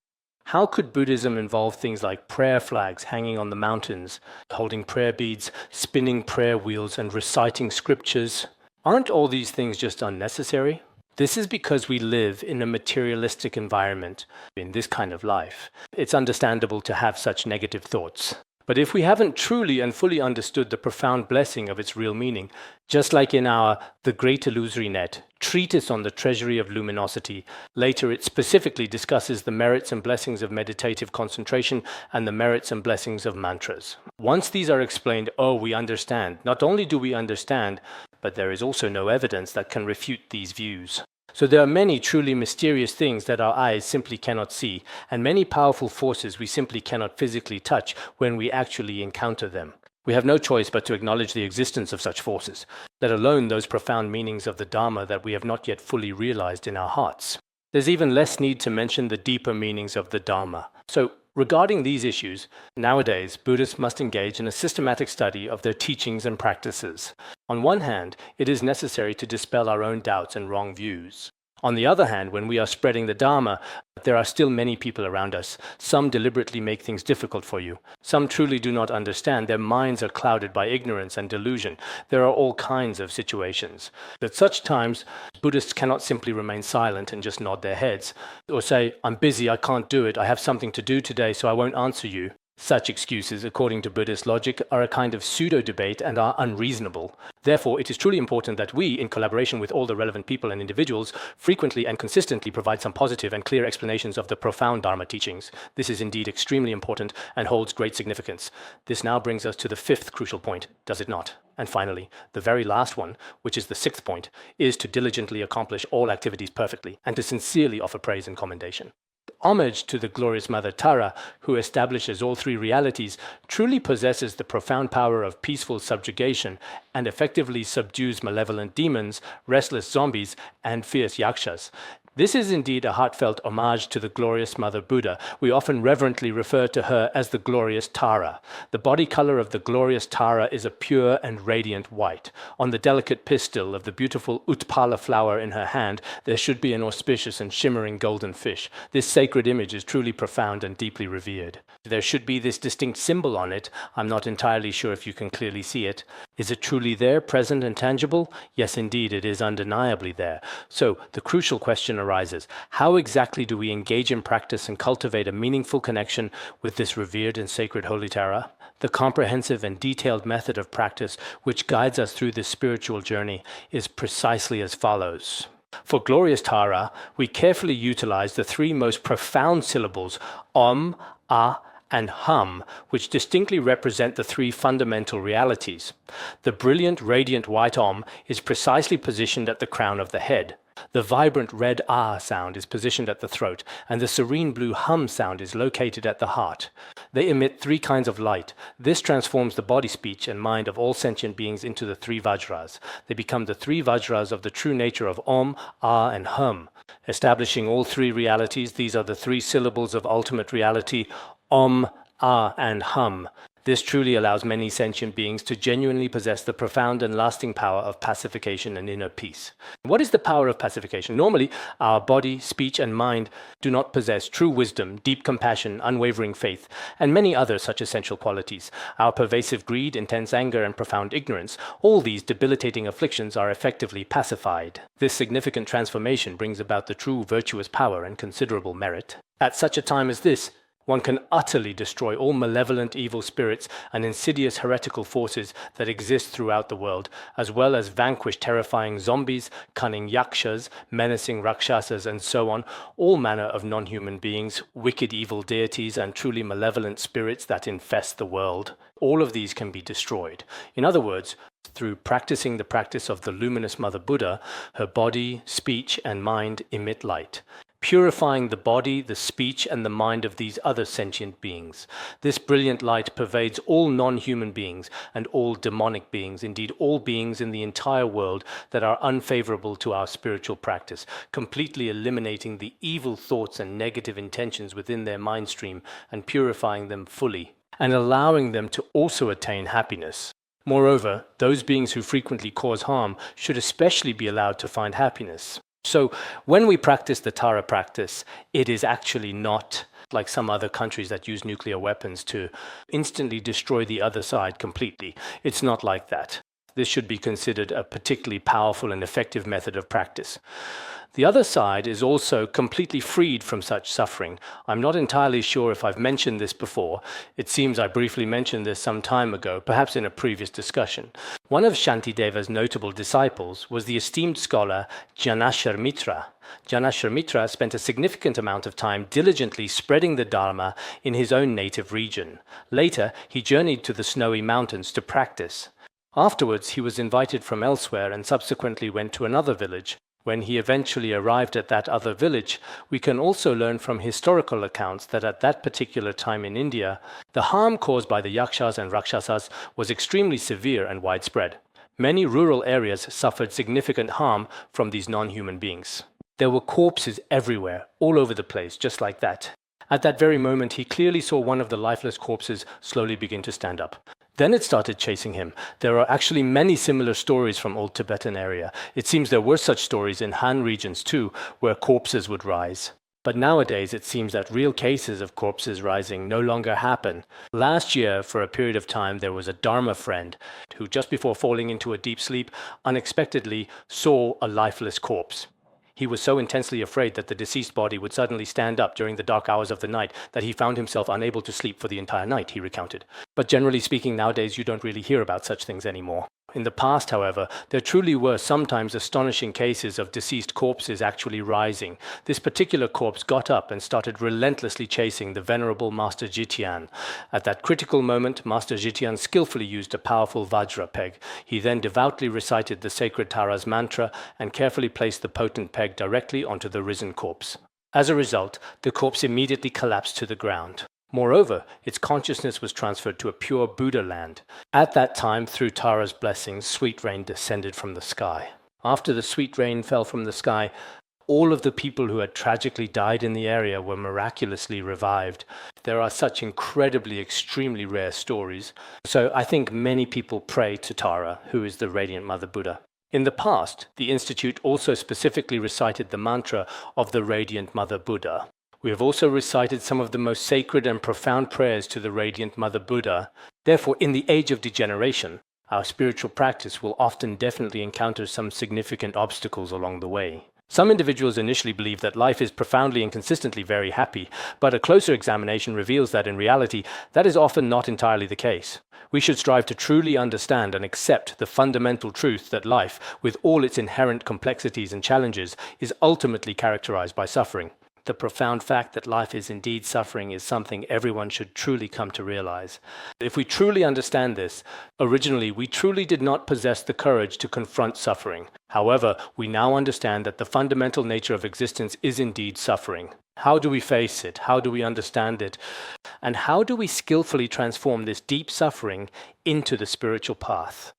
how could Buddhism involve things like prayer flags hanging on the mountains, holding prayer beads, spinning prayer wheels, and reciting scriptures? Aren't all these things just unnecessary? This is because we live in a materialistic environment, in this kind of life. It's understandable to have such negative thoughts. But if we haven't truly and fully understood the profound blessing of its real meaning, just like in our The Great Illusory Net, treatise on the treasury of luminosity, later it specifically discusses the merits and blessings of meditative concentration and the merits and blessings of mantras. Once these are explained, we understand. Not only do we understand, but there is also no evidence that can refute these views. So there are many truly mysterious things that our eyes simply cannot see, and many powerful forces we simply cannot physically touch when we actually encounter them. We have no choice but to acknowledge the existence of such forces, let alone those profound meanings of the Dharma that we have not yet fully realized in our hearts. There's even less need to mention the deeper meanings of the Dharma. So, regarding these issues, nowadays Buddhists must engage in a systematic study of their teachings and practices. On one hand, it is necessary to dispel our own doubts and wrong views. On the other hand, when we are spreading the Dharma, there are still many people around us. Some deliberately make things difficult for you. Some truly do not understand. Their minds are clouded by ignorance and delusion. There are all kinds of situations. At such times, Buddhists cannot simply remain silent and just nod their heads, or say, "I'm busy, I can't do it, I have something to do today, so I won't answer you." Such excuses, according to Buddhist logic, are a kind of pseudo-debate and are unreasonable. Therefore, it is truly important that we, in collaboration with all the relevant people and individuals, frequently and consistently provide some positive and clear explanations of the profound Dharma teachings. This is indeed extremely important and holds great significance. This now brings us to the fifth crucial point, does it not? And finally, the very last one, which is the sixth point, is to diligently accomplish all activities perfectly and to sincerely offer praise and commendation. Homage to the glorious Mother Tara, who establishes all three realities, truly possesses the profound power of peaceful subjugation and effectively subdues malevolent demons, restless zombies, and fierce yakshas. This is indeed a heartfelt homage to the glorious Mother Buddha. We often reverently refer to her as the glorious Tara. The body color of the glorious Tara is a pure and radiant white. On the delicate pistil of the beautiful Utpala flower in her hand, there should be an auspicious and shimmering golden fish. This sacred image is truly profound and deeply revered. There should be this distinct symbol on it. I'm not entirely sure if you can clearly see it. Is it truly there, present and tangible? Yes, indeed, it is undeniably there. So the crucial question arises, how exactly do we engage in practice and cultivate a meaningful connection with this revered and sacred Holy Tara? The comprehensive and detailed method of practice which guides us through this spiritual journey is precisely as follows. For glorious Tara, we carefully utilize the three most profound syllables, Om, Ah, and Hum, which distinctly represent the three fundamental realities. The brilliant, radiant white Om is precisely positioned at the crown of the head. The vibrant red Ah sound is positioned at the throat, and the serene blue Hum sound is located at the heart. They emit three kinds of light. This transforms the body, speech, and mind of all sentient beings into the three Vajras. They become the three Vajras of the true nature of Om, Ah, and Hum. Establishing all three realities, these are the three syllables of ultimate reality, Om, Ah, and Hum. This truly allows many sentient beings to genuinely possess the profound and lasting power of pacification and inner peace. What is the power of pacification? Normally, our body, speech, and mind do not possess true wisdom, deep compassion, unwavering faith, and many other such essential qualities. Our pervasive greed, intense anger, and profound ignorance, all these debilitating afflictions are effectively pacified. This significant transformation brings about the true virtuous power and considerable merit. At such a time as this, one can utterly destroy all malevolent evil spirits and insidious heretical forces that exist throughout the world, as well as vanquish terrifying zombies, cunning yakshas, menacing rakshasas, and so on, all manner of non-human beings, wicked evil deities, and truly malevolent spirits that infest the world. All of these can be destroyed. In other words, through practicing the practice of the luminous Mother Buddha, her body, speech, and mind emit light, purifying the body, the speech, and the mind of these other sentient beings. This brilliant light pervades all non-human beings and all demonic beings, indeed all beings in the entire world that are unfavorable to our spiritual practice, completely eliminating the evil thoughts and negative intentions within their mind stream and purifying them fully, and allowing them to also attain happiness. Moreover, those beings who frequently cause harm should especially be allowed to find happiness. So when we practice the Tara practice, it is actually not like some other countries that use nuclear weapons to instantly destroy the other side completely. It's not like that. This should be considered a particularly powerful and effective method of practice. The other side is also completely freed from such suffering. I'm not entirely sure if I've mentioned this before. It seems I briefly mentioned this some time ago, perhaps in a previous discussion. One of Shantideva's notable disciples was the esteemed scholar Janasharmitra. Janasharmitra spent a significant amount of time diligently spreading the Dharma in his own native region. Later, he journeyed to the snowy mountains to practice. Afterwards, he was invited from elsewhere and subsequently went to another village. When he eventually arrived at that other village, we can also learn from historical accounts that at that particular time in India, the harm caused by the yakshas and rakshasas was extremely severe and widespread. Many rural areas suffered significant harm from these non-human beings. There were corpses everywhere, all over the place, just like that. At that very moment, he clearly saw one of the lifeless corpses slowly begin to stand up. Then it started chasing him. There are actually many similar stories from old Tibetan area. It seems there were such stories in Han regions too, where corpses would rise. But nowadays it seems that real cases of corpses rising no longer happen. Last year, for a period of time, there was a Dharma friend who, just before falling into a deep sleep, unexpectedly saw a lifeless corpse. He was so intensely afraid that the deceased body would suddenly stand up during the dark hours of the night that he found himself unable to sleep for the entire night, he recounted. But generally speaking, nowadays you don't really hear about such things anymore. In the past, however, there truly were sometimes astonishing cases of deceased corpses actually rising. This particular corpse got up and started relentlessly chasing the venerable Master Jitian. At that critical moment, Master Jitian skillfully used a powerful Vajra peg. He then devoutly recited the sacred Tara's mantra and carefully placed the potent peg directly onto the risen corpse. As a result, the corpse immediately collapsed to the ground. Moreover, its consciousness was transferred to a pure Buddha land. At that time, through Tara's blessings, sweet rain descended from the sky. After the sweet rain fell from the sky, all of the people who had tragically died in the area were miraculously revived. There are such incredibly, extremely rare stories. So I think many people pray to Tara, who is the Radiant Mother Buddha. In the past, the Institute also specifically recited the mantra of the Radiant Mother Buddha. We have also recited some of the most sacred and profound prayers to the Radiant Mother Buddha. Therefore, in the age of degeneration, our spiritual practice will often definitely encounter some significant obstacles along the way. Some individuals initially believe that life is profoundly and consistently very happy, but a closer examination reveals that in reality, that is often not entirely the case. We should strive to truly understand and accept the fundamental truth that life, with all its inherent complexities and challenges, is ultimately characterized by suffering. The profound fact that life is indeed suffering is something everyone should truly come to realize. If we truly understand this, originally we truly did not possess the courage to confront suffering. However, we now understand that the fundamental nature of existence is indeed suffering. How do we face it? How do we understand it? And how do we skillfully transform this deep suffering into the spiritual path?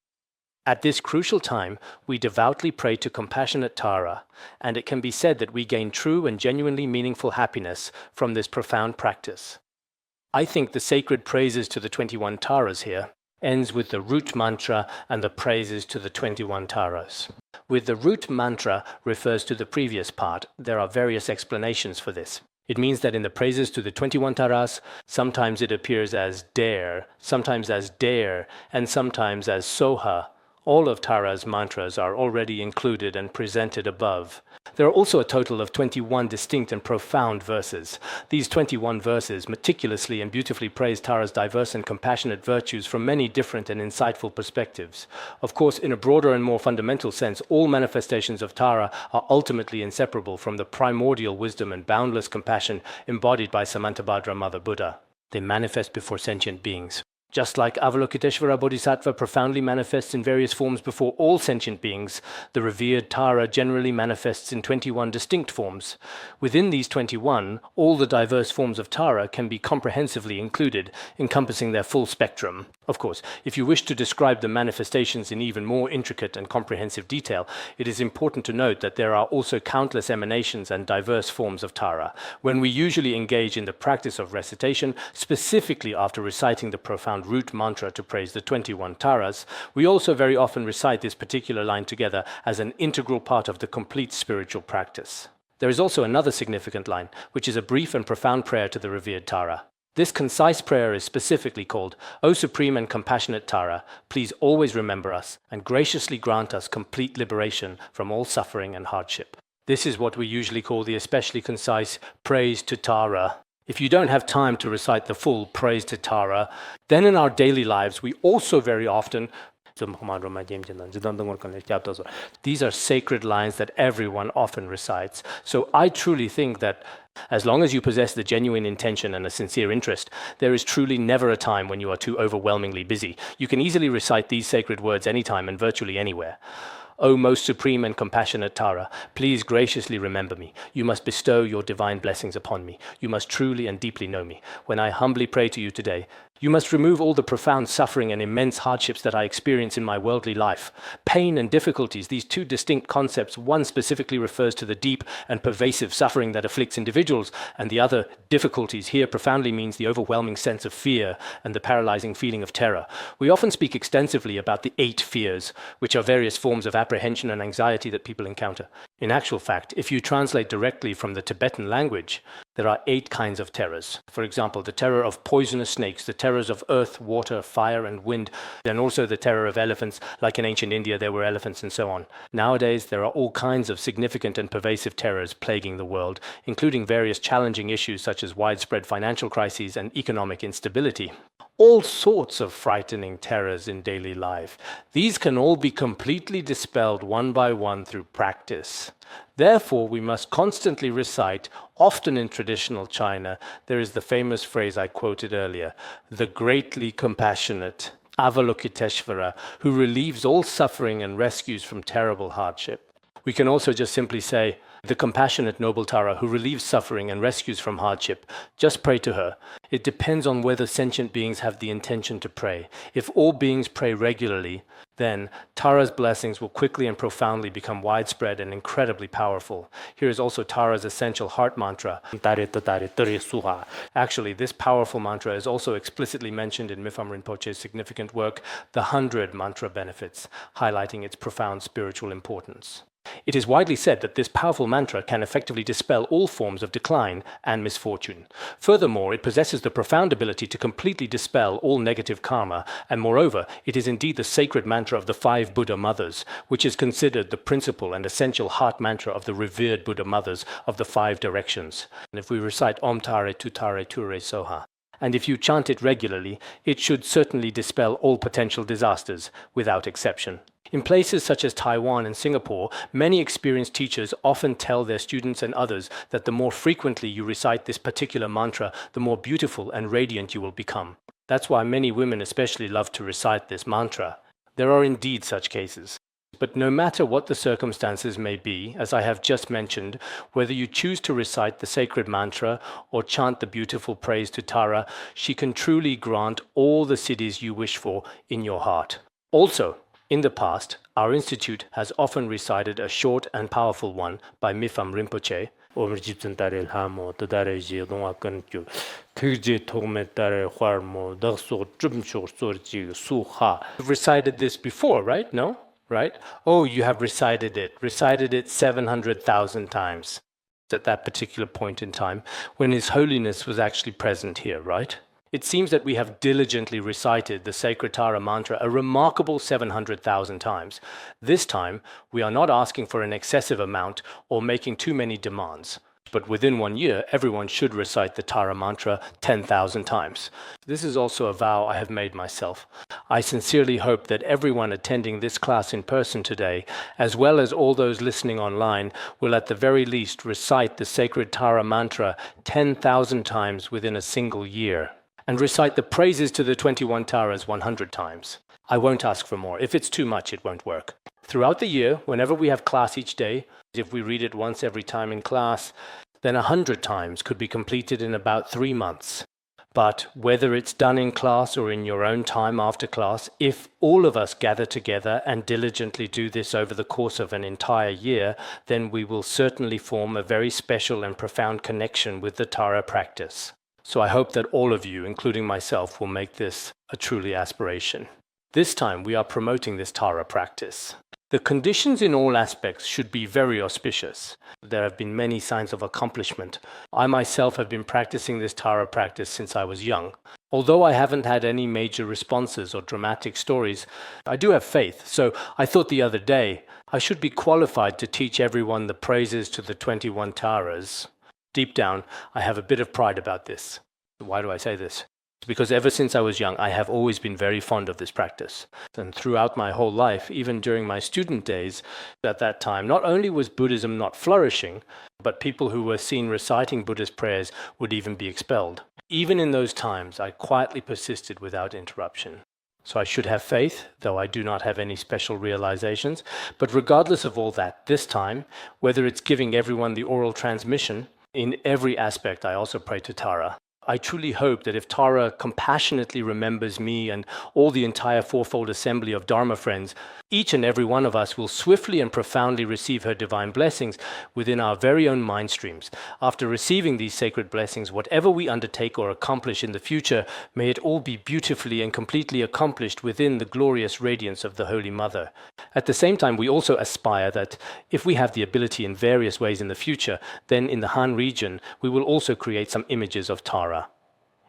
At this crucial time, we devoutly pray to compassionate Tara, and it can be said that we gain true and genuinely meaningful happiness from this profound practice. I think the sacred praises to the 21 Taras here ends with the root mantra and the praises to the 21 Taras. With the root mantra refers to the previous part. There are various explanations for this. It means that in the praises to the 21 Taras, sometimes it appears as dare, sometimes as dare, and sometimes as soha. All of Tara's mantras are already included and presented above. There are also a total of 21 distinct and profound verses. These 21 verses meticulously and beautifully praise Tara's diverse and compassionate virtues from many different and insightful perspectives. Of course, in a broader and more fundamental sense, all manifestations of Tara are ultimately inseparable from the primordial wisdom and boundless compassion embodied by Samantabhadra Mother Buddha. They manifest before sentient beings. Just like Avalokiteshvara Bodhisattva profoundly manifests in various forms before all sentient beings, the revered Tara generally manifests in 21 distinct forms. Within these 21, all the diverse forms of Tara can be comprehensively included, encompassing their full spectrum. Of course, if you wish to describe the manifestations in even more intricate and comprehensive detail, it is important to note that there are also countless emanations and diverse forms of Tara. When we usually engage in the practice of recitation, specifically after reciting the profound root mantra to praise the 21 Taras, we also very often recite this particular line together as an integral part of the complete spiritual practice. There is also another significant line, which is a brief and profound prayer to the revered Tara. This concise prayer is specifically called, "O Supreme and Compassionate Tara, please always remember us and graciously grant us complete liberation from all suffering and hardship." This is what we usually call the especially concise praise to Tara. If you don't have time to recite the full praise to Tara, then in our daily lives we also very often these are sacred lines that everyone often recites. So I truly think that as long as you possess the genuine intention and a sincere interest, there is truly never a time when you are too overwhelmingly busy. You can easily recite these sacred words anytime and virtually anywhere. O most supreme and compassionate Tara, please graciously remember me. You must bestow your divine blessings upon me. You must truly and deeply know me. When I humbly pray to you today, You must remove all the profound suffering and immense hardships that I experience in my worldly life. Pain and difficulties, these two distinct concepts, one specifically refers to the deep and pervasive suffering that afflicts individuals, and the other, difficulties, here profoundly means the overwhelming sense of fear and the paralyzing feeling of terror. We often speak extensively about the 8 fears, which are various forms of apprehension and anxiety that people encounter. In actual fact, if you translate directly from the Tibetan language, there are 8 kinds of terrors. For example, the terror of poisonous snakes, the terrors of earth, water, fire, and wind, and also the terror of elephants, like in ancient India there were elephants and so on. Nowadays, there are all kinds of significant and pervasive terrors plaguing the world, including various challenging issues such as widespread financial crises and economic instability. All sorts of frightening terrors in daily life. These can all be completely dispelled one by one through practice. Therefore, we must constantly recite, often in traditional China, there is the famous phrase I quoted earlier, the greatly compassionate Avalokiteshvara, who relieves all suffering and rescues from terrible hardship. We can also just simply say, the compassionate noble Tara who relieves suffering and rescues from hardship. Just pray to her. It depends on whether sentient beings have the intention to pray. If all beings pray regularly, then Tara's blessings will quickly and profoundly become widespread and incredibly powerful. Here is also Tara's essential heart mantra. Actually, this powerful mantra is also explicitly mentioned in Mifam Rinpoche's significant work, The 100 Mantra Benefits, highlighting its profound spiritual importance. It is widely said that this powerful mantra can effectively dispel all forms of decline and misfortune. Furthermore, it possesses the profound ability to completely dispel all negative karma, and moreover, it is indeed the sacred mantra of the 5 Buddha mothers, which is considered the principal and essential heart mantra of the revered Buddha mothers of the 5 directions. And if we recite Om Tare Tu Tare Ture Soha, and if you chant it regularly, it should certainly dispel all potential disasters, without exception. In places such as Taiwan and Singapore, many experienced teachers often tell their students and others that the more frequently you recite this particular mantra, the more beautiful and radiant you will become. That's why many women especially love to recite this mantra. There are indeed such cases. But no matter what the circumstances may be, as I have just mentioned, whether you choose to recite the sacred mantra or chant the beautiful praise to Tara, she can truly grant all the siddhis you wish for in your heart. Also, in the past, our institute has often recited a short and powerful one by Mifam Rinpoche. You've recited this before, right? No? Right? Oh, you have recited it 700,000 times at that particular point in time when His Holiness was actually present here, right? It seems that we have diligently recited the sacred Tara mantra a remarkable 700,000 times. This time, we are not asking for an excessive amount or making too many demands. But within 1 year, everyone should recite the Tara mantra 10,000 times. This is also a vow I have made myself. I sincerely hope that everyone attending this class in person today, as well as all those listening online, will at the very least recite the sacred Tara mantra 10,000 times within a single year, and recite the praises to the 21 Taras 100 times. I won't ask for more. If it's too much, it won't work. Throughout the year, whenever we have class each day, if we read it once every time in class, then 100 times could be completed in about 3 months. But whether it's done in class or in your own time after class, if all of us gather together and diligently do this over the course of an entire year, then we will certainly form a very special and profound connection with the Tara practice. So I hope that all of you, including myself, will make this a truly aspiration. This time we are promoting this Tara practice. The conditions in all aspects should be very auspicious. There have been many signs of accomplishment. I myself have been practicing this Tara practice since I was young. Although I haven't had any major responses or dramatic stories, I do have faith. So I thought the other day, I should be qualified to teach everyone the praises to the 21 Taras. Deep down, I have a bit of pride about this. Why do I say this? Because ever since I was young, I have always been very fond of this practice. And throughout my whole life, even during my student days, at that time, not only was Buddhism not flourishing, but people who were seen reciting Buddhist prayers would even be expelled. Even in those times, I quietly persisted without interruption. So I should have faith, though I do not have any special realizations. But regardless of all that, this time, whether it's giving everyone the oral transmission, in every aspect I also pray to Tara. I truly hope that if Tara compassionately remembers me and all the entire fourfold assembly of Dharma friends, each and every one of us will swiftly and profoundly receive her divine blessings within our very own mind streams. After receiving these sacred blessings, whatever we undertake or accomplish in the future, may it all be beautifully and completely accomplished within the glorious radiance of the Holy Mother. At the same time, we also aspire that if we have the ability in various ways in the future, then in the Han region, we will also create some images of Tara.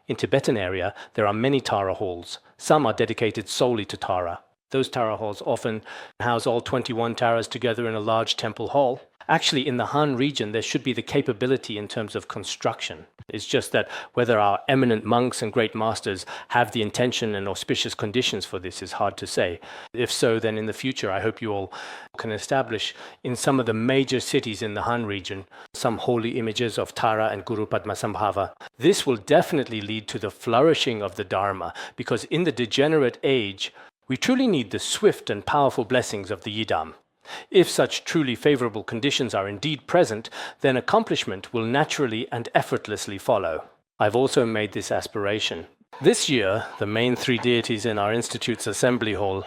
In Tibetan area, there are many Tara halls. Some are dedicated solely to Tara. Those Tara halls often house all 21 Taras together in a large temple hall. Actually, in the Han region, there should be the capability in terms of construction. It's just that whether our eminent monks and great masters have the intention and auspicious conditions for this is hard to say. If so, then in the future, I hope you all can establish in some of the major cities in the Han region some holy images of Tara and Guru Padmasambhava. This will definitely lead to the flourishing of the Dharma, because in the degenerate age, we truly need the swift and powerful blessings of the Yidam. If such truly favorable conditions are indeed present, then accomplishment will naturally and effortlessly follow. I've also made this aspiration. This year, the main three deities in our Institute's assembly hall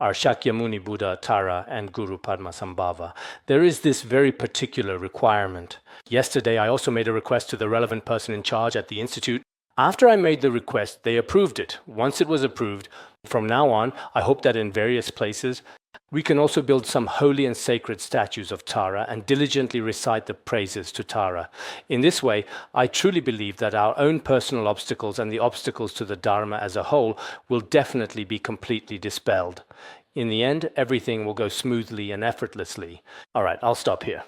are Shakyamuni Buddha, Tara, and Guru Padmasambhava. There is this very particular requirement. Yesterday, I also made a request to the relevant person in charge at the Institute. After I made the request, they approved it. Once it was approved, from now on, I hope that in various places, we can also build some holy and sacred statues of Tara and diligently recite the praises to Tara. In this way, I truly believe that our own personal obstacles and the obstacles to the Dharma as a whole will definitely be completely dispelled. In the end, everything will go smoothly and effortlessly. All right, I'll stop here.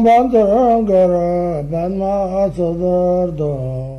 Bandara Padma Sodargye